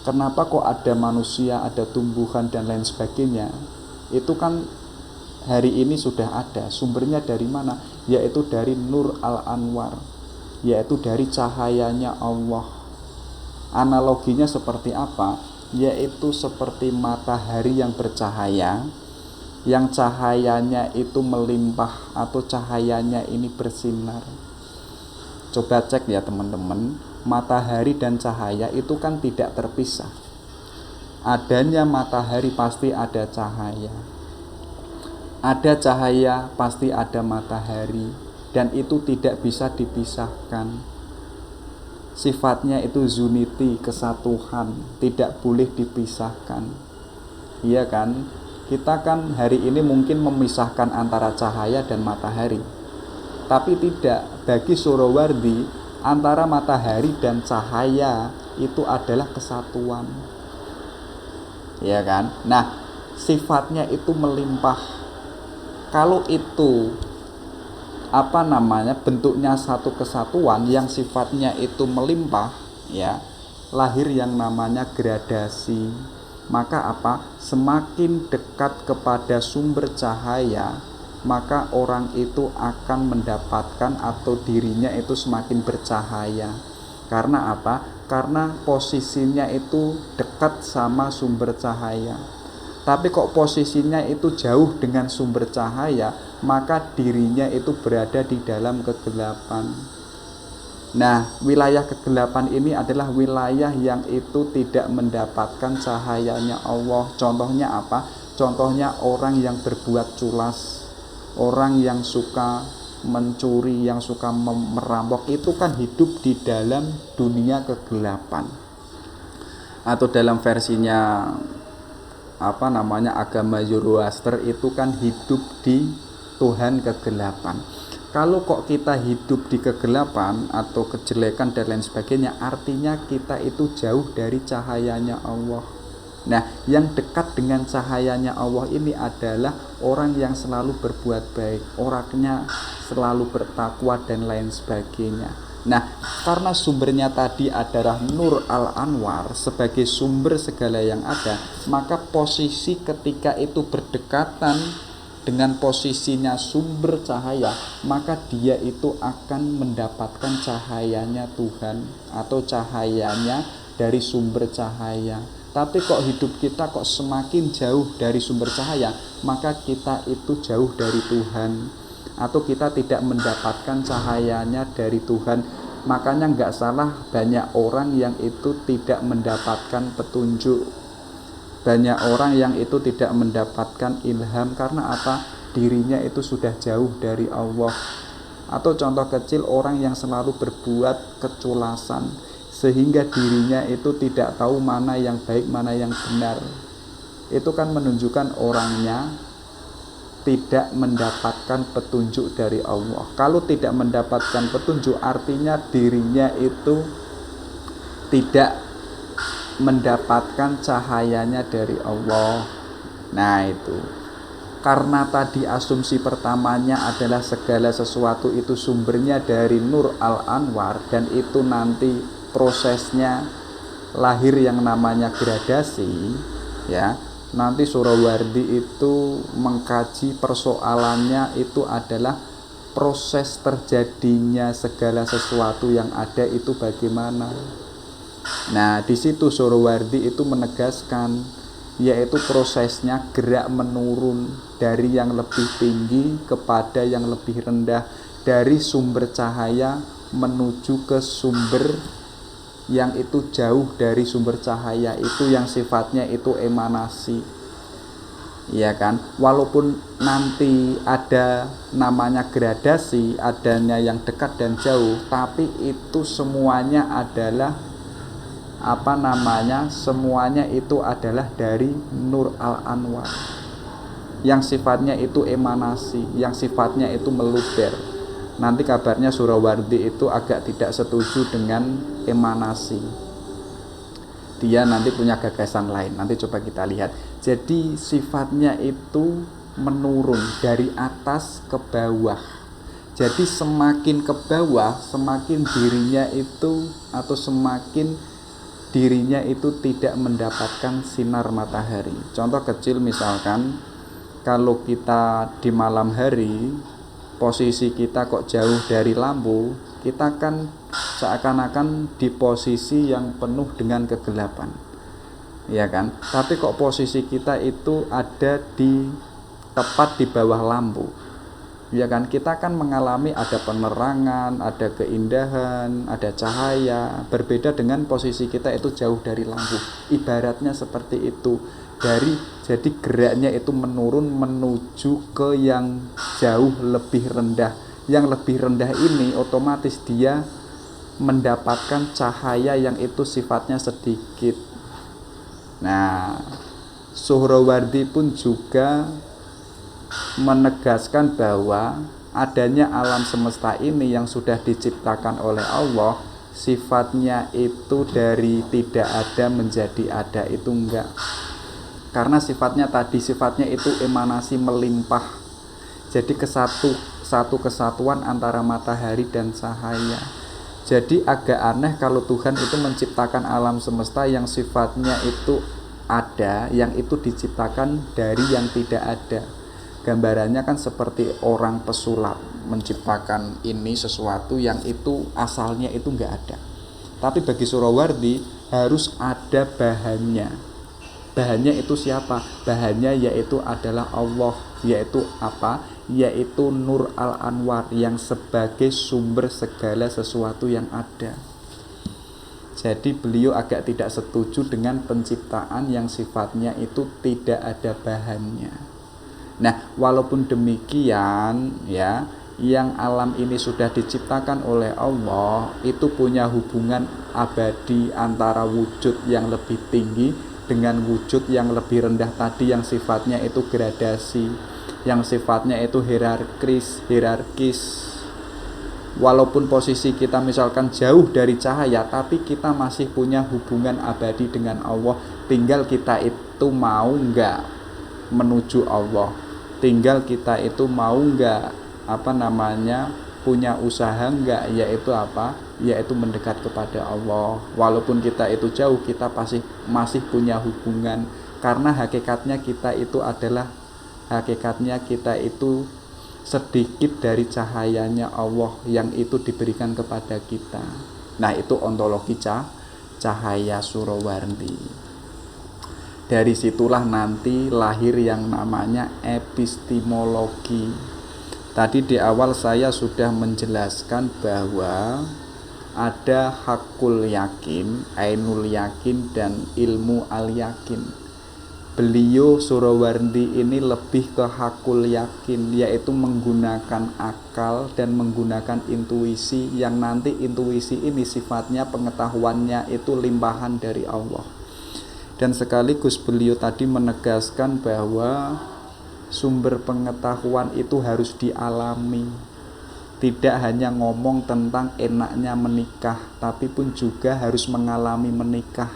Kenapa kok ada manusia, ada tumbuhan dan lain sebagainya? Itu kan hari ini sudah ada. Sumbernya dari mana? Yaitu dari Nur Al-Anwar, yaitu dari cahayanya Allah. Analoginya seperti apa? Yaitu seperti matahari yang bercahaya, yang cahayanya itu melimpah atau cahayanya ini bersinar. Coba cek ya teman-teman, matahari dan cahaya itu kan tidak terpisah. Adanya matahari pasti ada cahaya. Ada cahaya pasti ada matahari, dan itu tidak bisa dipisahkan. Sifatnya itu zuniti, kesatuan, tidak boleh dipisahkan. Iya kan? Kita kan hari ini mungkin memisahkan antara cahaya dan matahari, tapi tidak. Bagi Suhrawardi, antara matahari dan cahaya itu adalah kesatuan. Iya kan? Nah, sifatnya itu melimpah. Kalau itu bentuknya satu kesatuan yang sifatnya itu melimpah, ya, lahir yang namanya gradasi. Maka semakin dekat kepada sumber cahaya, maka orang itu akan mendapatkan atau dirinya itu semakin bercahaya. Karena karena posisinya itu dekat sama sumber cahaya. Tapi kok posisinya itu jauh dengan sumber cahaya, maka dirinya itu berada di dalam kegelapan. Nah, wilayah kegelapan ini adalah wilayah yang itu tidak mendapatkan cahayanya Allah. Contohnya apa? Contohnya orang yang berbuat culas, orang yang suka mencuri, yang suka merampok, itu kan hidup di dalam dunia kegelapan. Atau dalam versinya agama Zoroaster itu kan hidup di Tuhan kegelapan. Kalau kok kita hidup di kegelapan atau kejelekan dan lain sebagainya, artinya kita itu jauh dari cahayanya Allah. Nah, yang dekat dengan cahayanya Allah ini adalah orang yang selalu berbuat baik, orangnya selalu bertakwa dan lain sebagainya. Nah, karena sumbernya tadi adalah Nur Al-Anwar sebagai sumber segala yang ada, maka posisi ketika itu berdekatan dengan posisinya sumber cahaya, maka dia itu akan mendapatkan cahayanya Tuhan atau cahayanya dari sumber cahaya. Tapi kok hidup kita kok semakin jauh dari sumber cahaya, maka kita itu jauh dari Tuhan, atau kita tidak mendapatkan cahayanya dari Tuhan. Makanya nggak salah banyak orang yang itu tidak mendapatkan petunjuk, banyak orang yang itu tidak mendapatkan ilham. Karena apa? Dirinya itu sudah jauh dari Allah. Atau contoh kecil, orang yang selalu berbuat keculasan sehingga dirinya itu tidak tahu mana yang baik, mana yang benar. Itu kan menunjukkan orangnya tidak mendapatkan petunjuk dari Allah. Kalau tidak mendapatkan petunjuk, artinya dirinya itu tidak mendapatkan cahayanya dari Allah. Nah itu karena tadi asumsi pertamanya adalah segala sesuatu itu sumbernya dari Nur Al-Anwar, dan itu nanti prosesnya lahir yang namanya gradasi, ya. Nanti Suhrawardi itu mengkaji persoalannya itu adalah proses terjadinya segala sesuatu yang ada itu bagaimana. Nah, di situ Suhrawardi itu menegaskan, yaitu prosesnya gerak menurun dari yang lebih tinggi kepada yang lebih rendah, dari sumber cahaya menuju ke sumber yang itu jauh dari sumber cahaya itu, yang sifatnya itu emanasi. Ya kan? Walaupun nanti ada namanya gradasi, adanya yang dekat dan jauh, tapi itu semuanya adalah semuanya itu adalah dari Nur Al-Anwar, yang sifatnya itu emanasi, yang sifatnya itu meluber. Nanti kabarnya Suhrawardi itu agak tidak setuju dengan emanasi, dia nanti punya gagasan lain, nanti coba kita lihat. Jadi sifatnya itu menurun dari atas ke bawah. Jadi semakin ke bawah, semakin dirinya itu atau semakin dirinya itu tidak mendapatkan sinar matahari. Contoh kecil, misalkan kalau kita di malam hari, posisi kita kok jauh dari lampu, kita kan seakan-akan di posisi yang penuh dengan kegelapan, ya kan? Tapi kok posisi kita itu ada di tepat di bawah lampu, ya kan? Kita kan mengalami ada penerangan, ada keindahan, ada cahaya, berbeda dengan posisi kita itu jauh dari lampu. Ibaratnya seperti itu. Jadi geraknya itu menurun menuju ke yang jauh lebih rendah. Yang lebih rendah ini otomatis dia mendapatkan cahaya yang itu sifatnya sedikit. Nah, Suhrawardi pun juga menegaskan bahwa adanya alam semesta ini yang sudah diciptakan oleh Allah, sifatnya itu dari tidak ada menjadi ada, itu enggak. Karena sifatnya itu emanasi melimpah. Jadi satu kesatuan antara matahari dan cahaya. Jadi agak aneh kalau Tuhan itu menciptakan alam semesta yang sifatnya itu ada, yang itu diciptakan dari yang tidak ada. Gambarannya kan seperti orang pesulap menciptakan ini sesuatu yang itu asalnya itu enggak ada. Tapi bagi Suhrawardi harus ada bahannya. Bahannya itu siapa? Bahannya yaitu adalah Allah, yaitu apa? Yaitu Nur Al-Anwar, yang sebagai sumber segala sesuatu yang ada. Jadi beliau agak tidak setuju dengan penciptaan yang sifatnya itu tidak ada bahannya. Nah, walaupun demikian, ya, yang alam ini sudah diciptakan oleh Allah itu punya hubungan abadi antara wujud yang lebih tinggi dengan wujud yang lebih rendah tadi, yang sifatnya itu gradasi, yang sifatnya itu hierarkis. Walaupun posisi kita misalkan jauh dari cahaya, tapi kita masih punya hubungan abadi dengan Allah. Tinggal kita itu mau enggak menuju Allah, tinggal kita itu mau enggak punya usaha enggak, yaitu apa? Yaitu mendekat kepada Allah. Walaupun kita itu jauh, kita masih punya hubungan, karena hakikatnya kita itu adalah hakikatnya kita itu sedikit dari cahayanya Allah yang itu diberikan kepada kita. Nah, itu ontologi cahaya Surawardi. Dari situlah nanti lahir yang namanya epistemologi. Tadi di awal saya sudah menjelaskan bahwa ada hakul yakin, ainul yakin, dan ilmu al yakin. Beliau Surawardi ini lebih ke hakul yakin, yaitu menggunakan akal dan menggunakan intuisi, yang nanti intuisi ini sifatnya pengetahuannya itu limpahan dari Allah. Dan sekaligus beliau tadi menegaskan bahwa sumber pengetahuan itu harus dialami. Tidak hanya ngomong tentang enaknya menikah, tapi pun juga harus mengalami menikah.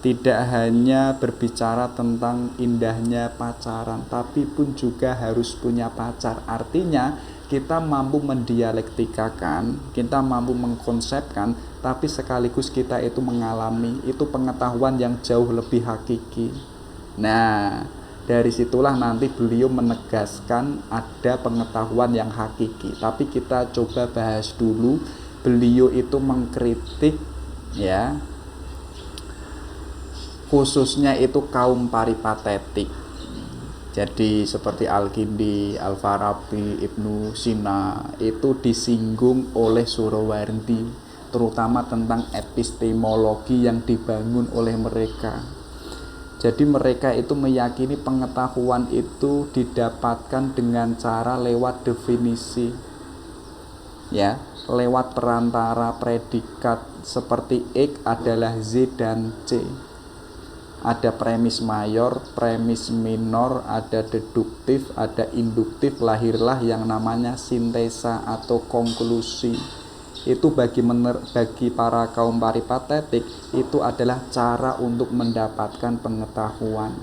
Tidak hanya berbicara tentang indahnya pacaran, tapi pun juga harus punya pacar. Artinya kita mampu mendialektikakan, kita mampu mengkonsepkan, tapi sekaligus kita itu mengalami. Itu pengetahuan yang jauh lebih hakiki. Nah, dari situlah nanti beliau menegaskan ada pengetahuan yang hakiki. Tapi kita coba bahas dulu, beliau itu mengkritik, ya, khususnya itu kaum paripatetik. Jadi seperti Al-Kindi, Al-Farabi, Ibnu Sina itu disinggung oleh Surawardi, terutama tentang epistemologi yang dibangun oleh mereka. Jadi mereka itu meyakini pengetahuan itu didapatkan dengan cara lewat definisi, ya, lewat perantara predikat seperti X adalah Z dan C. Ada premis mayor, premis minor, ada deduktif, ada induktif, lahirlah yang namanya sintesa atau konklusi. Itu bagi para kaum paripatetik itu adalah cara untuk mendapatkan pengetahuan.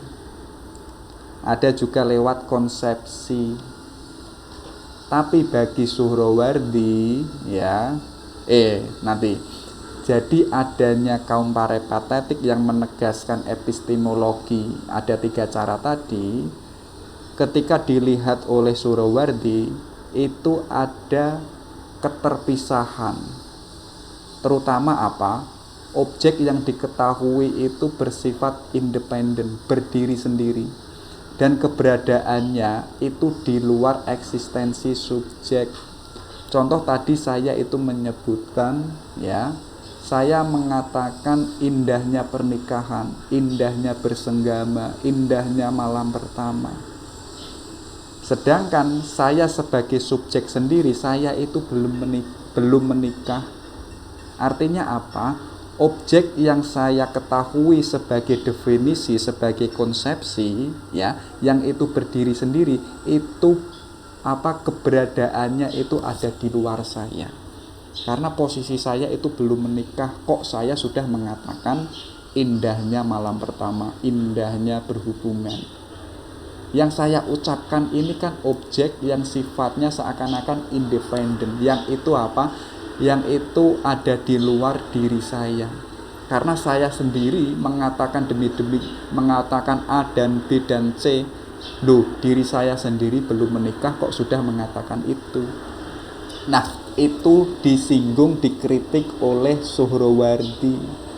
Ada juga lewat konsepsi. Tapi bagi Surawardi, ya, jadi adanya kaum paripatetik yang menegaskan epistemologi, ada 3 cara tadi. Ketika dilihat oleh Surawardi, itu ada keterpisahan. Terutama apa? Objek yang diketahui itu bersifat independen, berdiri sendiri. Dan keberadaannya itu di luar eksistensi subjek. Contoh tadi saya itu menyebutkan, ya, saya mengatakan indahnya pernikahan, indahnya bersenggama, indahnya malam pertama. Sedangkan saya sebagai subjek sendiri, saya itu belum menikah. Artinya apa? Objek yang saya ketahui sebagai definisi, sebagai konsepsi, ya, yang itu berdiri sendiri, itu keberadaannya itu ada di luar saya. Karena posisi saya itu belum menikah, kok saya sudah mengatakan indahnya malam pertama, indahnya berhubungan. Yang saya ucapkan ini kan objek yang sifatnya seakan-akan independen. Yang itu apa? Yang itu ada di luar diri saya. Karena saya sendiri mengatakan demi-demi, mengatakan A dan B dan C. Loh, diri saya sendiri belum menikah kok sudah mengatakan itu. Nah, itu disinggung, dikritik oleh Surawardi.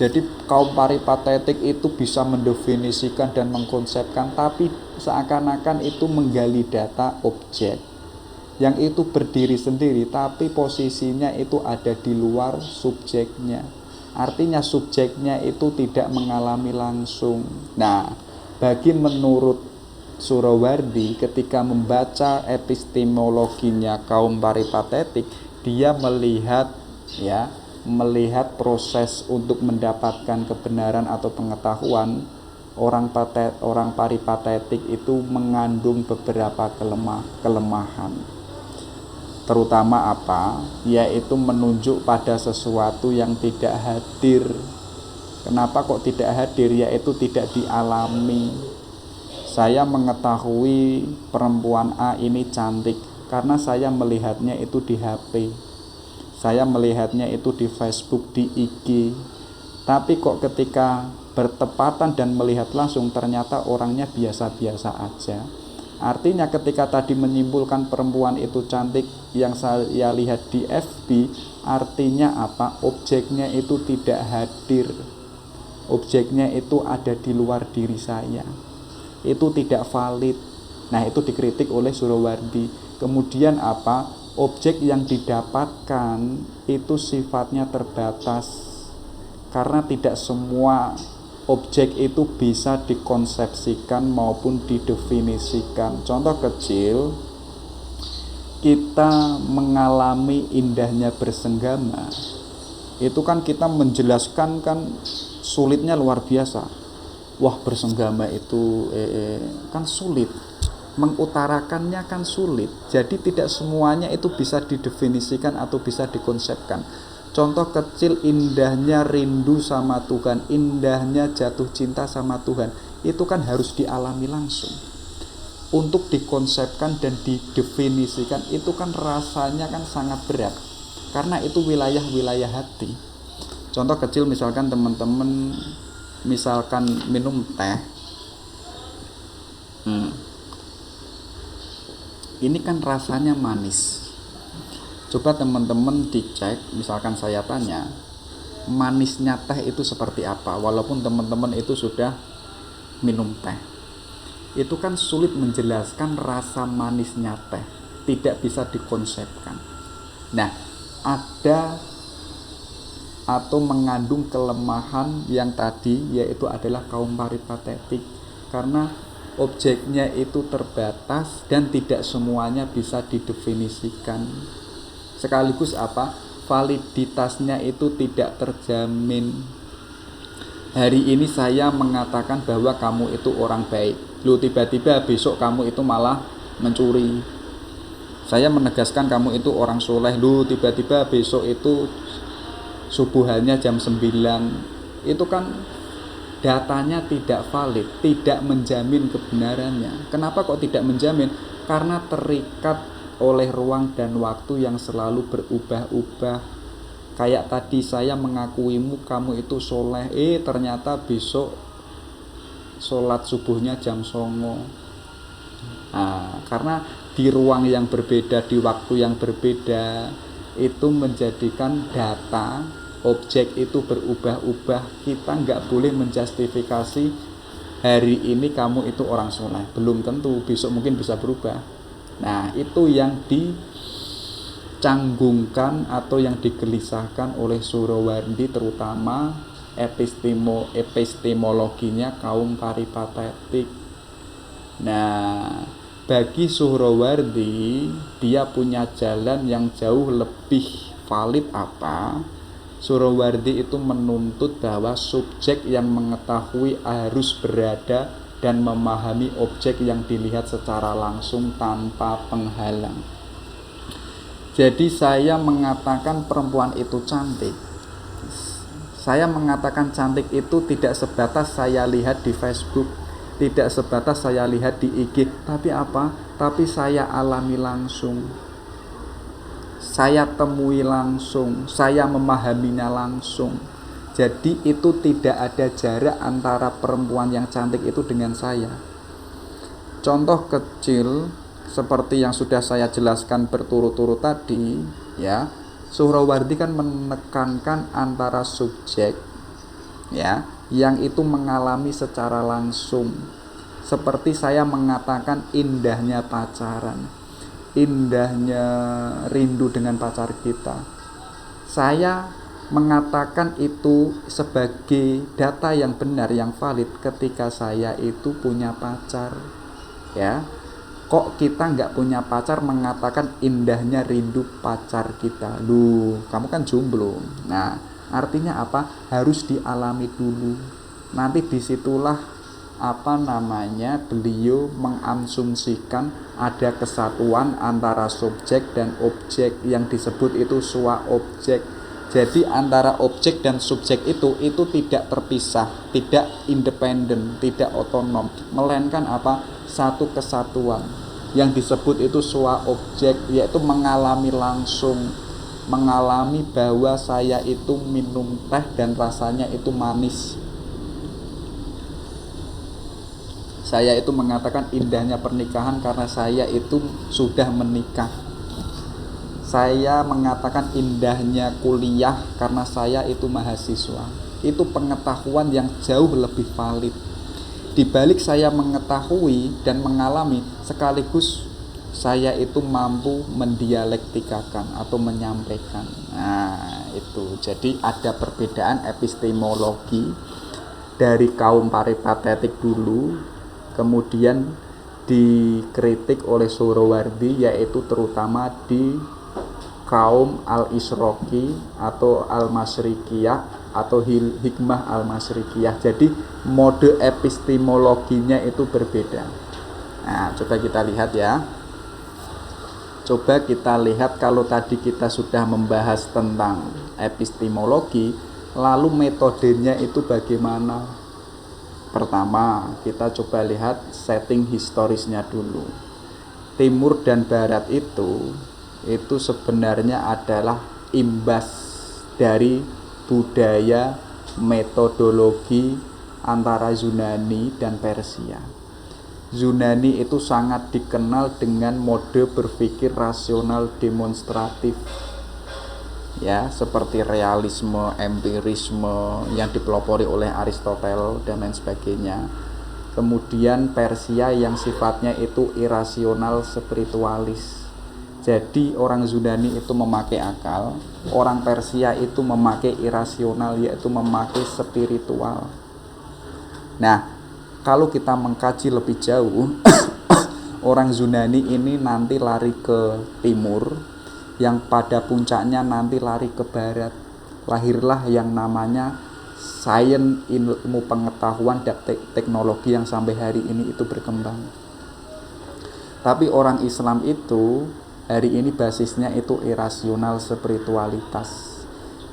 Jadi kaum paripatetik itu bisa mendefinisikan dan mengkonsepkan, tapi seakan-akan itu menggali data objek yang itu berdiri sendiri, tapi posisinya itu ada di luar subjeknya. Artinya subjeknya itu tidak mengalami langsung. Nah, bagi menurut Surawardi, ketika membaca epistemologinya kaum paripatetik, dia melihat proses untuk mendapatkan kebenaran atau pengetahuan. Orang paripatetik itu mengandung beberapa kelemahan. Terutama apa? Yaitu menunjuk pada sesuatu yang tidak hadir. Kenapa kok tidak hadir? Yaitu tidak dialami. Saya mengetahui perempuan A ini cantik karena saya melihatnya itu di HP. Saya melihatnya itu di Facebook, di IG. Tapi kok ketika bertepatan dan melihat langsung ternyata orangnya biasa-biasa aja. Artinya ketika tadi menyimpulkan perempuan itu cantik yang saya lihat di FB, artinya apa? Objeknya itu tidak hadir. Objeknya itu ada di luar diri saya. Itu tidak valid. Nah, itu dikritik oleh Suhrawardi. Kemudian apa? Objek yang didapatkan itu sifatnya terbatas. Karena tidak semua objek itu bisa dikonsepsikan maupun didefinisikan. Contoh kecil, kita mengalami indahnya bersenggama. Itu kan kita menjelaskan kan sulitnya luar biasa. Wah, bersenggama itu kan sulit. Mengutarakannya kan sulit. Jadi tidak semuanya itu bisa didefinisikan atau bisa dikonsepkan. Contoh kecil, indahnya rindu sama Tuhan, indahnya jatuh cinta sama Tuhan, itu kan harus dialami langsung. Untuk dikonsepkan dan didefinisikan itu kan rasanya kan sangat berat, karena itu wilayah-wilayah hati. Contoh kecil, misalkan teman-teman minum teh, ini kan rasanya manis. Coba teman-teman dicek, misalkan saya tanya, manisnya teh itu seperti apa? Walaupun teman-teman itu sudah minum teh, itu kan sulit menjelaskan rasa manisnya teh, tidak bisa dikonsepkan. Nah, ada atau mengandung kelemahan yang tadi, yaitu adalah kaum paripatetik, karena objeknya itu terbatas dan tidak semuanya bisa didefinisikan. Sekaligus apa? Validitasnya itu tidak terjamin. Hari ini saya mengatakan bahwa kamu itu orang baik, lu tiba-tiba besok kamu itu malah mencuri. Saya menegaskan kamu itu orang soleh, lu tiba-tiba besok itu subuhannya jam 9. Itu kan datanya tidak valid, tidak menjamin kebenarannya. Kenapa kok tidak menjamin? Karena terikat oleh ruang dan waktu yang selalu berubah-ubah. Kayak tadi saya mengakuimu kamu itu soleh, ternyata besok sholat subuhnya jam 09. Karena di ruang yang berbeda, di waktu yang berbeda, itu menjadikan data objek itu berubah-ubah. Kita nggak boleh menjustifikasi hari ini kamu itu orang soleh, belum tentu besok mungkin bisa berubah. Nah, itu yang dicanggungkan atau yang digelisahkan oleh Suhrawardi, terutama epistemologinya kaum paripatetik. Nah, bagi Suhrawardi, dia punya jalan yang jauh lebih valid. Apa? Suhrawardi itu menuntut bahwa subjek yang mengetahui harus berada dan memahami objek yang dilihat secara langsung tanpa penghalang. Jadi saya mengatakan perempuan itu cantik. Saya mengatakan cantik itu tidak sebatas saya lihat di Facebook, tidak sebatas saya lihat di IG, tapi apa? Tapi saya alami langsung. Saya temui langsung, saya memahaminya langsung. Jadi itu tidak ada jarak antara perempuan yang cantik itu dengan saya. Contoh kecil seperti yang sudah saya jelaskan berturut-turut tadi, ya. Suhrawardi kan menekankan antara subjek, ya, yang itu mengalami secara langsung. Seperti saya mengatakan indahnya pacaran, indahnya rindu dengan pacar kita. Saya mengatakan itu sebagai data yang benar, yang valid ketika saya itu punya pacar, ya. Kok kita nggak punya pacar mengatakan indahnya rindu pacar kita? Kamu kan jomblo. Nah, artinya apa? Harus dialami dulu. Nanti disitulah beliau mengasumsikan ada kesatuan antara subjek dan objek, yang disebut itu sua objek. Jadi antara objek dan subjek itu tidak terpisah, tidak independen, tidak otonom, melainkan satu kesatuan yang disebut itu sua objek, yaitu mengalami langsung, mengalami bahwa saya itu minum teh dan rasanya itu manis. Saya itu mengatakan indahnya pernikahan karena saya itu sudah menikah. Saya mengatakan indahnya kuliah karena saya itu mahasiswa. Itu pengetahuan yang jauh lebih valid. Di balik saya mengetahui dan mengalami, sekaligus saya itu mampu mendialektikakan atau menyampaikan. Nah, itu. Jadi ada perbedaan epistemologi dari kaum peripatetik dulu, kemudian dikritik oleh Suhrawardi, yaitu terutama di kaum al-Isroqi atau al-Masyrikiyah atau hikmah al-Masyrikiyah. Jadi mode epistemologinya itu berbeda. Nah, coba kita lihat ya. Coba kita lihat, kalau tadi kita sudah membahas tentang epistemologi, lalu metodenya itu bagaimana? Pertama, kita coba lihat setting historisnya dulu. Timur dan Barat itu sebenarnya adalah imbas dari budaya metodologi antara Yunani dan Persia. Yunani itu sangat dikenal dengan mode berpikir rasional demonstratif, ya, seperti realisme, empirisme yang dipelopori oleh Aristoteles dan lain sebagainya. Kemudian Persia yang sifatnya itu irasional spiritualis. Jadi orang Yunani itu memakai akal, orang Persia itu memakai irasional, yaitu memakai spiritual. Nah, kalau kita mengkaji lebih jauh, orang Yunani ini nanti lari ke timur, yang pada puncaknya nanti lari ke barat. Lahirlah yang namanya sains, ilmu pengetahuan dan teknologi yang sampai hari ini itu berkembang. Tapi orang Islam itu hari ini basisnya itu irasional spiritualitas.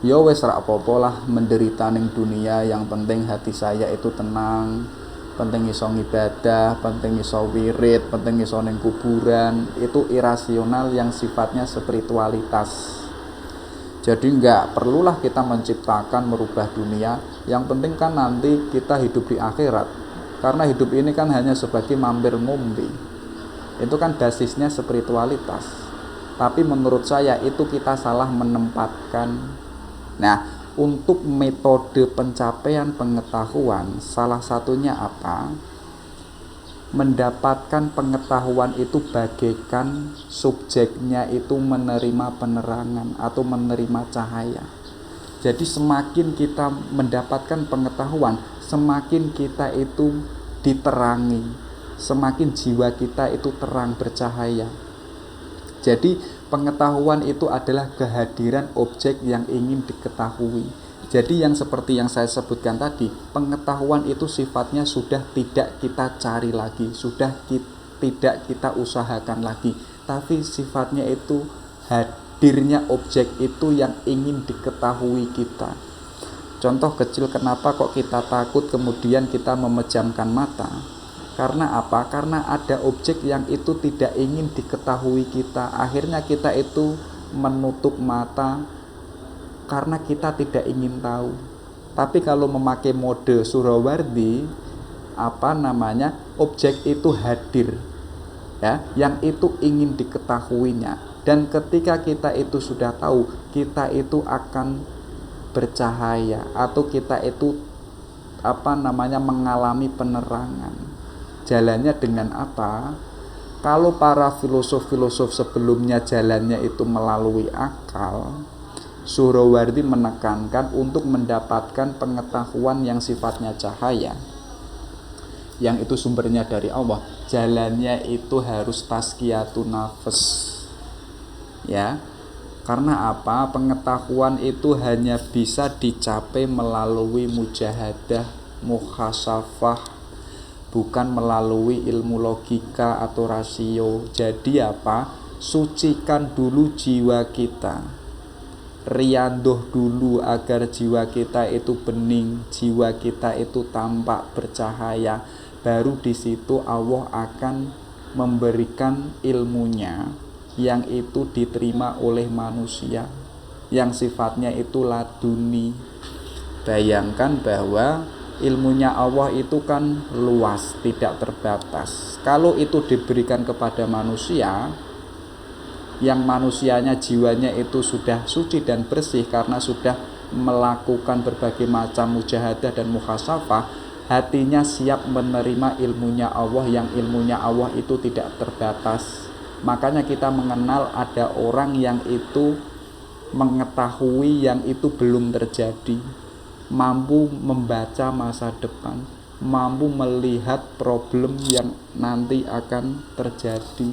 Ya wes ra apa-apa lah menderita ning dunia, yang penting hati saya itu tenang, penting iso ngibadah, penting iso wirid, penting iso ning kuburan. Itu irasional yang sifatnya spiritualitas. Jadi enggak perlulah kita menciptakan merubah dunia, yang penting kan nanti kita hidup di akhirat. Karena hidup ini kan hanya sebagai mampir ngombe. Itu kan basisnya spiritualitas. Tapi menurut saya itu kita salah menempatkan. Nah, untuk metode pencapaian pengetahuan, salah satunya apa? Mendapatkan pengetahuan itu bagaikan subjeknya itu menerima penerangan atau menerima cahaya. Jadi semakin kita mendapatkan pengetahuan, semakin kita itu diterangi, semakin jiwa kita itu terang bercahaya. Jadi pengetahuan itu adalah kehadiran objek yang ingin diketahui. Jadi yang seperti yang saya sebutkan tadi, pengetahuan itu sifatnya sudah tidak kita cari lagi, sudah tidak kita usahakan lagi, tapi sifatnya itu hadirnya objek itu yang ingin diketahui kita. Contoh kecil, kenapa kok kita takut kemudian kita memejamkan mata? Karena apa? Karena ada objek yang itu tidak ingin diketahui kita. Akhirnya kita itu menutup mata karena kita tidak ingin tahu. Tapi kalau memakai mode Suhrawardi, objek itu hadir, ya, yang itu ingin diketahuinya. Dan ketika kita itu sudah tahu, kita itu akan bercahaya atau kita itu mengalami penerangan. Jalannya dengan apa? Kalau para filosof-filosof sebelumnya jalannya itu melalui akal, Suhrawardi menekankan untuk mendapatkan pengetahuan yang sifatnya cahaya, yang itu sumbernya dari Allah. Jalannya itu harus tazkiyatun nafs, ya. Karena apa? Pengetahuan itu hanya bisa dicapai melalui mujahadah, muhasafah, bukan melalui ilmu logika atau rasio. Jadi apa? Sucikan dulu jiwa kita, riandoh dulu agar jiwa kita itu bening, jiwa kita itu tampak bercahaya. Baru di situ Allah akan memberikan ilmunya yang itu diterima oleh manusia, yang sifatnya itu laduni. Bayangkan bahwa Ilmunya Allah itu kan luas, tidak terbatas. Kalau itu diberikan kepada manusia, yang manusianya jiwanya itu sudah suci dan bersih karena sudah melakukan berbagai macam mujahadah dan muhasafah, hatinya siap menerima ilmunya Allah, yang ilmunya Allah itu tidak terbatas. Makanya kita mengenal ada orang yang itu mengetahui yang itu belum terjadi, mampu membaca masa depan, mampu melihat problem yang nanti akan terjadi.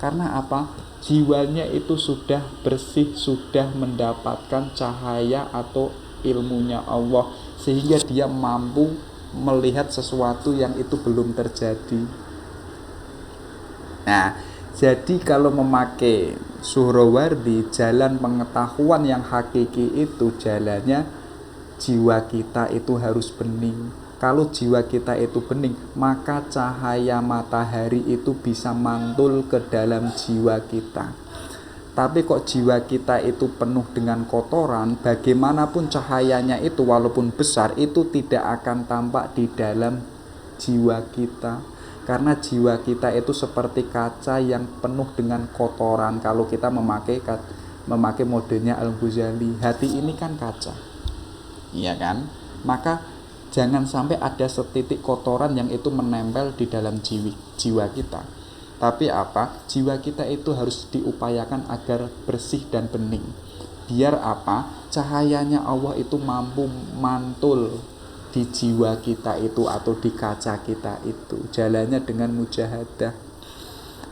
Karena apa? Jiwanya itu sudah bersih, sudah mendapatkan cahaya atau ilmunya Allah, sehingga dia mampu melihat sesuatu yang itu belum terjadi. Nah, jadi kalau memakai Suhrawardi, jalan pengetahuan yang hakiki itu jalannya jiwa kita itu harus bening. Kalau jiwa kita itu bening, maka cahaya matahari itu bisa mantul ke dalam jiwa kita. Tapi kok jiwa kita itu penuh dengan kotoran, bagaimanapun cahayanya itu walaupun besar, itu tidak akan tampak di dalam jiwa kita. Karena jiwa kita itu seperti kaca yang penuh dengan kotoran. Kalau kita memakai modenya Al-Ghazali, hati ini kan kaca, iya kan? Maka jangan sampai ada setitik kotoran yang itu menempel di dalam jiwa kita. Tapi apa? Jiwa kita itu harus diupayakan agar bersih dan bening. Biar apa? Cahayanya Allah itu mampu mantul di jiwa kita itu atau di kaca kita itu. Jalannya dengan mujahadah,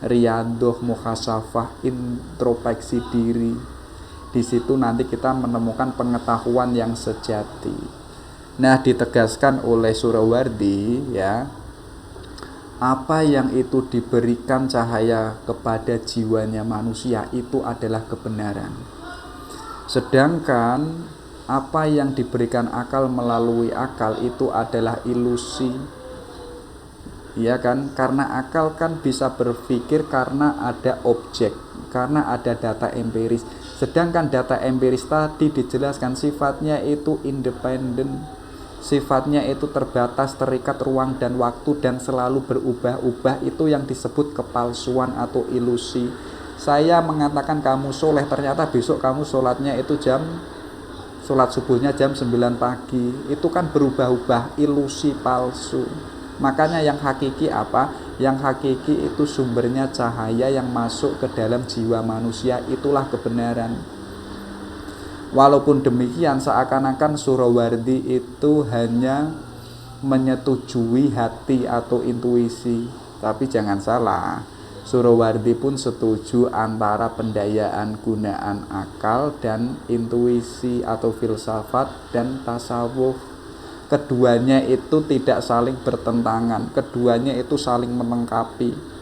riyadhah, muhasafah, introspeksi diri. Di situ nanti kita menemukan pengetahuan yang sejati. Nah, ditegaskan oleh Suhrawardi, ya, apa yang itu diberikan cahaya kepada jiwanya manusia itu adalah kebenaran. Sedangkan apa yang diberikan akal melalui akal itu adalah ilusi. Ya kan? Karena akal kan bisa berpikir karena ada objek, karena ada data empiris. Sedangkan data empiris tadi dijelaskan sifatnya itu independen. Sifatnya itu terbatas, terikat ruang dan waktu, dan selalu berubah-ubah. Itu yang disebut kepalsuan atau ilusi. Saya mengatakan kamu soleh, ternyata besok kamu sholatnya itu sholat subuhnya jam 9 pagi. Itu kan berubah-ubah, ilusi palsu. Makanya yang hakiki apa? Yang hakiki itu sumbernya cahaya yang masuk ke dalam jiwa manusia, itulah kebenaran. Walaupun demikian, seakan-akan Suhrawardi itu hanya menyetujui hati atau intuisi. Tapi jangan salah, Suhrawardi pun setuju antara pendayaan gunaan akal dan intuisi atau filsafat dan tasawuf. Keduanya itu tidak saling bertentangan, keduanya itu saling melengkapi.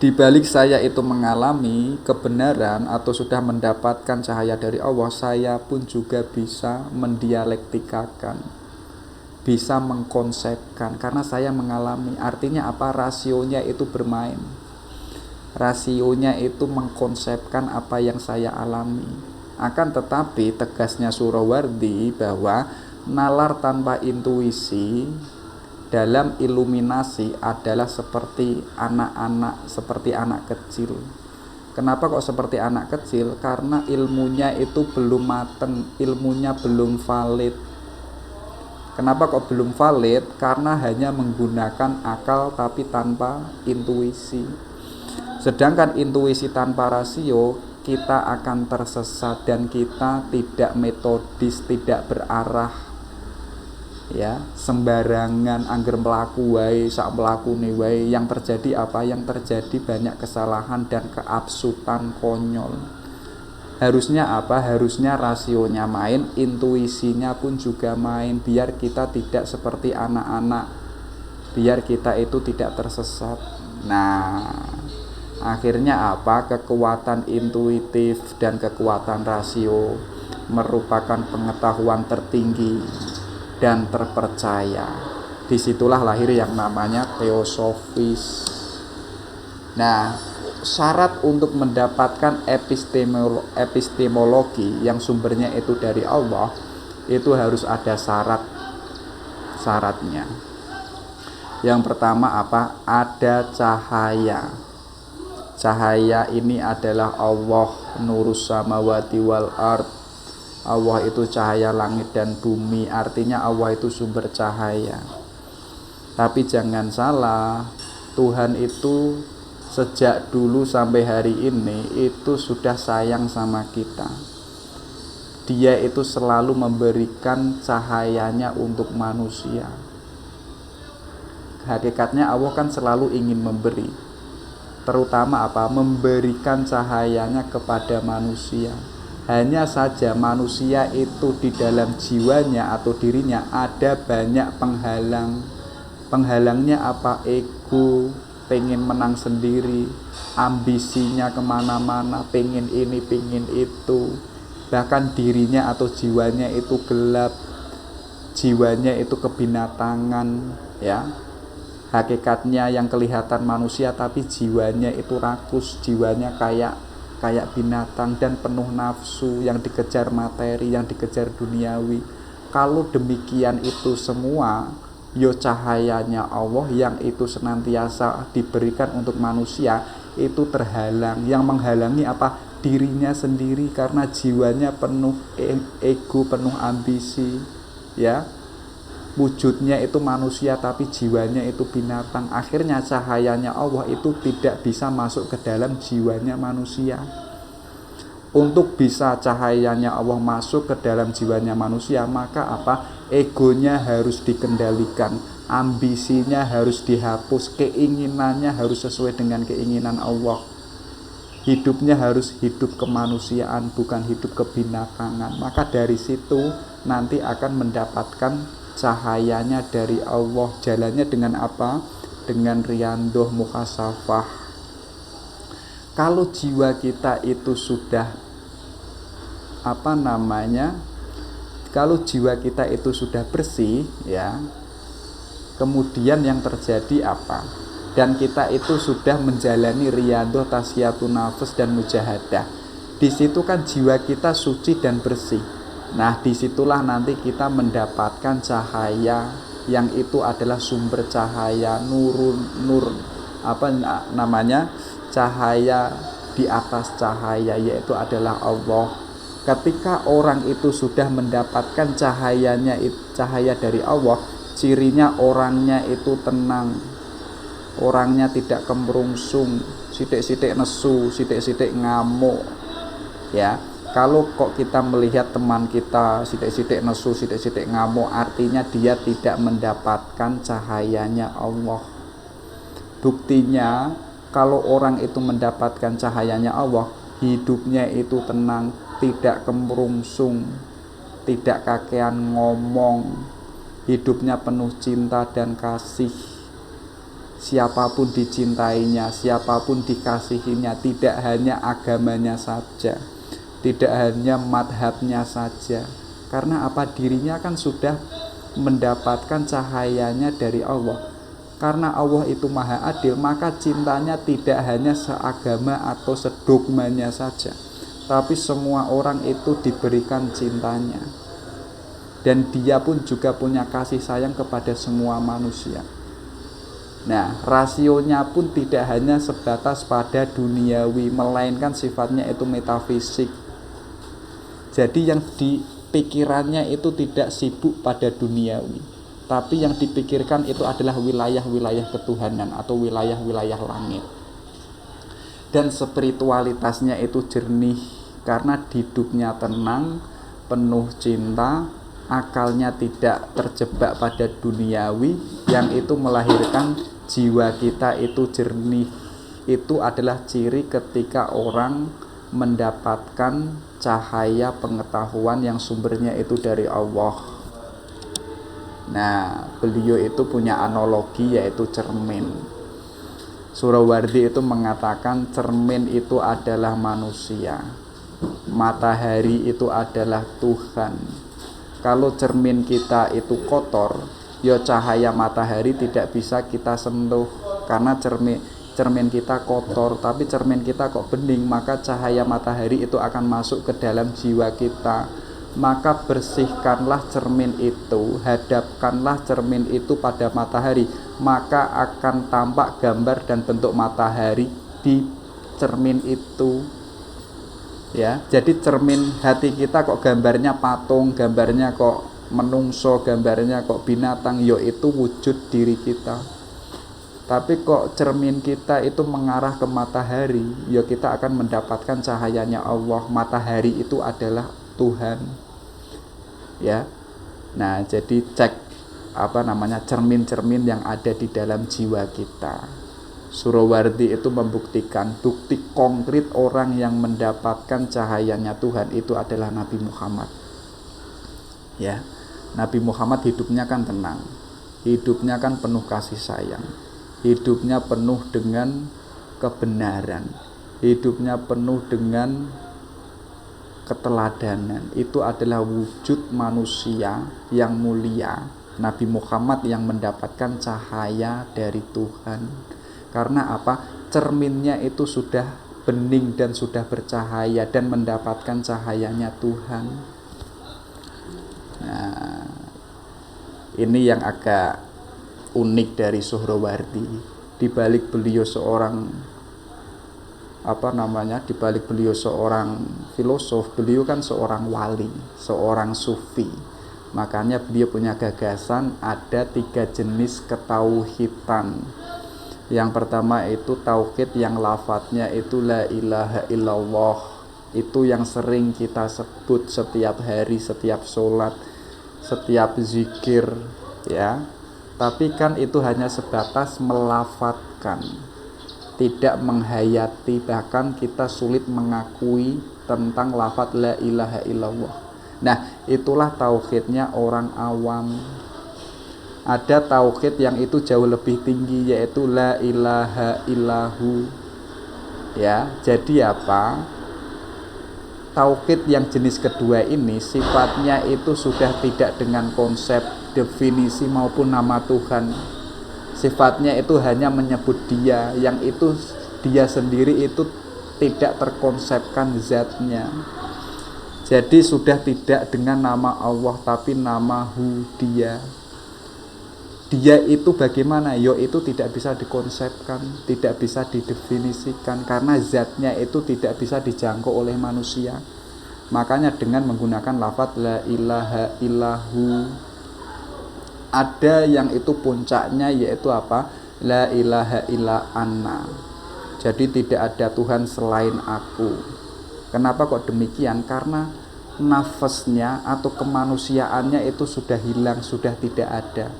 Di balik saya itu mengalami kebenaran atau sudah mendapatkan cahaya dari Allah, saya pun juga bisa mendialektikakan, bisa mengkonsepkan, karena saya mengalami. Artinya apa? Rasionya itu bermain. Rasionya itu mengkonsepkan apa yang saya alami. Akan tetapi tegasnya Suhrawardi bahwa nalar tanpa intuisi dalam iluminasi adalah seperti anak-anak, seperti anak kecil. Kenapa kok seperti anak kecil? Karena ilmunya itu belum mateng, ilmunya belum valid. Kenapa kok belum valid? Karena hanya menggunakan akal tapi tanpa intuisi. Sedangkan intuisi tanpa rasio, kita akan tersesat dan kita tidak metodis, tidak berarah, ya, sembarangan angger melaku wae, sak mlakune wae. Yang terjadi apa? Yang terjadi banyak kesalahan dan keabsutan konyol. Harusnya apa? Harusnya rasionya main, intuisinya pun juga main, biar kita tidak seperti anak-anak, biar kita itu tidak tersesat. Nah, akhirnya apa? Kekuatan intuitif dan kekuatan rasio merupakan pengetahuan tertinggi dan terpercaya. Disitulah lahir yang namanya teosofis. Nah, syarat untuk mendapatkan epistemologi yang sumbernya itu dari Allah, itu harus ada syarat. syaratnya. Yang pertama apa? Ada cahaya. Cahaya ini adalah Allah, nurus samawati wal ard. Allah itu cahaya langit dan bumi, artinya Allah itu sumber cahaya. Tapi jangan salah, Tuhan itu sejak dulu sampai hari ini itu sudah sayang sama kita. Dia itu selalu memberikan cahayanya untuk manusia. Hakikatnya Allah kan selalu ingin memberi, terutama apa? Memberikan cahayanya kepada manusia. Hanya saja manusia itu di dalam jiwanya atau dirinya ada banyak penghalang. Penghalangnya apa? Ego, pengen menang sendiri, ambisinya kemana-mana, pengen ini, pengen itu. Bahkan dirinya atau jiwanya itu gelap, jiwanya itu kebinatangan, ya. Hakikatnya yang kelihatan manusia, tapi jiwanya itu rakus, jiwanya kayak binatang dan penuh nafsu, yang dikejar materi, yang dikejar duniawi. Kalau demikian itu semua, yo cahayanya Allah yang itu senantiasa diberikan untuk manusia itu terhalang. Yang menghalangi apa? Dirinya sendiri, karena jiwanya penuh ego, penuh ambisi, ya. Wujudnya itu manusia tapi jiwanya itu binatang. Akhirnya cahayanya Allah itu tidak bisa masuk ke dalam jiwanya manusia. Untuk bisa cahayanya Allah masuk ke dalam jiwanya manusia, maka apa? Egonya harus dikendalikan, ambisinya harus dihapus, keinginannya harus sesuai dengan keinginan Allah. Hidupnya harus hidup kemanusiaan, bukan hidup kebinatangan. Maka dari situ nanti akan mendapatkan cahayanya dari Allah. Jalannya dengan apa? Dengan riyandoh muhasafah. Kalau jiwa kita itu sudah kalau jiwa kita itu sudah bersih, ya, kemudian yang terjadi apa? Dan kita itu sudah menjalani riyandoh, tasfiyatun nafs dan mujahadah. Di situ kan jiwa kita suci dan bersih. Nah, disitulah nanti kita mendapatkan cahaya yang itu adalah sumber cahaya, cahaya di atas cahaya, yaitu adalah Allah. Ketika orang itu sudah mendapatkan cahaya dari Allah, cirinya orangnya itu tenang, orangnya tidak kemerungsung, sidik-sidik nesu, sidik-sidik ngamuk, ya. Kalau kok kita melihat teman kita sidik-sidik nesu, sidik-sidik ngamuk, artinya dia tidak mendapatkan cahayanya Allah. Buktinya, kalau orang itu mendapatkan cahayanya Allah, hidupnya itu tenang, tidak kemerungsung, tidak kakean ngomong, hidupnya penuh cinta dan kasih. Siapapun dicintainya, siapapun dikasihinya, tidak hanya agamanya saja, tidak hanya madhabnya saja. Karena apa? Dirinya kan sudah mendapatkan cahayanya dari Allah. Karena Allah itu maha adil, maka cintanya tidak hanya seagama atau sedogmanya saja, tapi semua orang itu diberikan cintanya. Dan dia pun juga punya kasih sayang kepada semua manusia. Nah, rasionya pun tidak hanya sebatas pada duniawi, melainkan sifatnya itu metafisik. Jadi yang dipikirannya itu tidak sibuk pada duniawi, tapi yang dipikirkan itu adalah wilayah-wilayah ketuhanan atau wilayah-wilayah langit. Dan spiritualitasnya itu jernih, karena hidupnya tenang, penuh cinta, akalnya tidak terjebak pada duniawi, yang itu melahirkan jiwa kita itu jernih. Itu adalah ciri ketika orang mendapatkan cahaya pengetahuan yang sumbernya itu dari Allah. Nah, beliau itu punya analogi yaitu cermin. Surawardi itu mengatakan cermin itu adalah manusia, matahari itu adalah Tuhan. Kalau cermin kita itu kotor, ya cahaya matahari tidak bisa kita sentuh, karena cermin kita kotor. Tapi cermin kita kok bening, maka cahaya matahari itu akan masuk ke dalam jiwa kita, maka bersihkanlah cermin itu, hadapkanlah cermin itu pada matahari, maka akan tampak gambar dan bentuk matahari di cermin itu. Ya, jadi cermin hati kita kok gambarnya patung, gambarnya kok menungso, gambarnya kok binatang, yaitu wujud diri kita. Tapi kok cermin kita itu mengarah ke matahari, ya kita akan mendapatkan cahayanya Allah. Matahari itu adalah Tuhan. Ya. Nah, jadi cek cermin-cermin yang ada di dalam jiwa kita. Surowardi itu membuktikan bukti konkret orang yang mendapatkan cahayanya Tuhan itu adalah Nabi Muhammad. Ya. Nabi Muhammad hidupnya kan tenang. Hidupnya kan penuh kasih sayang. Hidupnya penuh dengan kebenaran. Hidupnya penuh dengan keteladanan. Itu adalah wujud manusia yang mulia. Nabi Muhammad yang mendapatkan cahaya dari Tuhan. Karena apa? Cerminnya itu sudah bening dan sudah bercahaya dan mendapatkan cahayanya Tuhan. Nah, ini yang agak unik dari Suhrawardi. Di balik beliau seorang filosof, beliau kan seorang wali, seorang sufi. Makanya beliau punya gagasan ada 3 jenis ketauhidan. Yang pertama itu tauhid yang lafadznya itu la ilaha illallah. Itu yang sering kita sebut setiap hari, setiap sholat, setiap zikir, ya. Tapi kan itu hanya sebatas melafadzkan, tidak menghayati, bahkan kita sulit mengakui tentang lafadz la ilaha illallah. Nah, itulah tauhidnya orang awam. Ada tauhid yang itu jauh lebih tinggi, yaitu la ilaha illahu. Ya, jadi apa? Tauhid yang jenis kedua ini sifatnya itu sudah tidak dengan konsep, definisi maupun nama Tuhan. Sifatnya itu hanya menyebut dia, yang itu dia sendiri itu tidak terkonsepkan zatnya. Jadi sudah tidak dengan nama Allah tapi nama dia. Dia itu bagaimana? Itu tidak bisa dikonsepkan, tidak bisa didefinisikan, karena zatnya itu tidak bisa dijangkau oleh manusia. Makanya dengan menggunakan lafadz la ilaha illahu. Ada yang itu puncaknya, yaitu apa? La ilaha illa anna. Jadi tidak ada Tuhan selain aku. Kenapa kok demikian? Karena nafasnya atau kemanusiaannya itu sudah hilang, sudah tidak ada.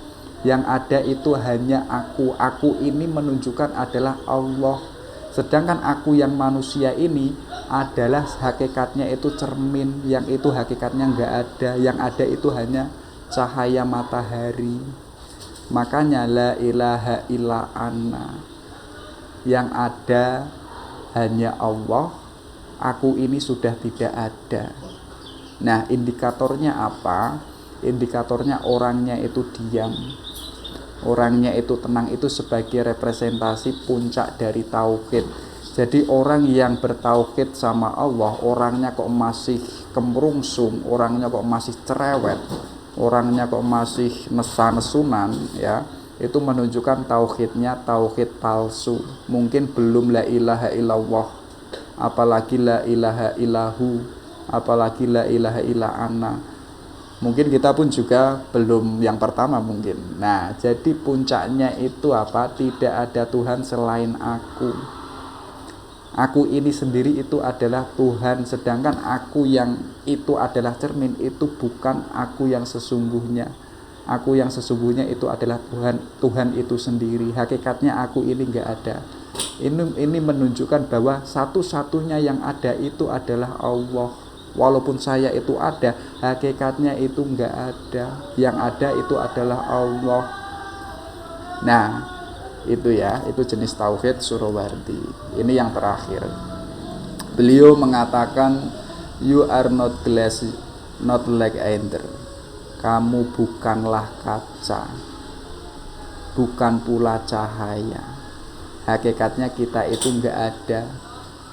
Yang ada itu hanya aku. Aku ini menunjukkan adalah Allah. Sedangkan aku yang manusia ini adalah hakikatnya itu cermin, yang itu hakikatnya enggak ada. Yang ada itu hanya cahaya matahari. Makanya la ilaha illa anna. Yang ada hanya Allah. Aku ini sudah tidak ada. Nah, indikatornya apa? Indikatornya orangnya itu diam. Orangnya itu tenang, itu sebagai representasi puncak dari tauhid. Jadi orang yang bertauhid sama Allah, orangnya kok masih kemerungsung, orangnya kok masih cerewet, orangnya kok masih nesa-nesunan, ya, itu menunjukkan tauhidnya tauhid palsu. Mungkin belum la ilaha illallah, apalagi la ilaha illahu, apalagi la ilaha illa anna. Mungkin kita pun juga belum yang pertama mungkin. Nah, jadi puncaknya itu apa? Tidak ada Tuhan selain aku. Aku ini sendiri itu adalah Tuhan, sedangkan aku yang itu adalah cermin, itu bukan aku yang sesungguhnya. Aku yang sesungguhnya itu adalah Tuhan. Tuhan itu sendiri. Hakikatnya aku ini enggak ada. Ini menunjukkan bahwa satu-satunya yang ada itu adalah Allah. Walaupun saya itu ada, hakikatnya itu enggak ada. Yang ada itu adalah Allah. Nah, itu ya, itu jenis tauhid Suhrawardi. Ini yang terakhir. Beliau mengatakan, you are not glass, not like either. Kamu bukanlah kaca, bukan pula cahaya. Hakikatnya kita itu enggak ada.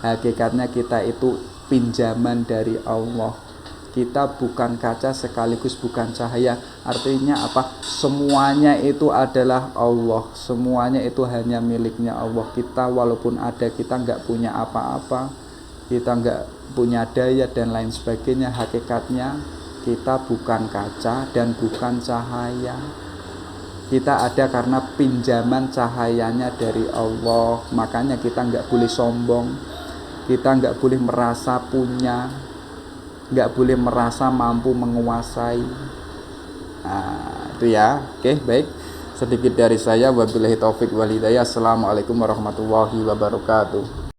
Hakikatnya kita itu pinjaman dari Allah. Kita bukan kaca sekaligus bukan cahaya. Artinya apa? Semuanya itu adalah Allah. Semuanya itu hanya miliknya Allah. Kita walaupun ada, kita nggak punya apa-apa, kita nggak punya daya dan lain sebagainya. Hakikatnya kita bukan kaca dan bukan cahaya. Kita ada karena pinjaman cahayanya dari Allah. Makanya kita nggak boleh sombong, kita nggak boleh merasa punya, nggak boleh merasa mampu menguasai. Nah, itu ya. Oke, baik. Sedikit dari saya. Wabillahi taufik wal hidayah. Assalamualaikum warahmatullahi wabarakatuh.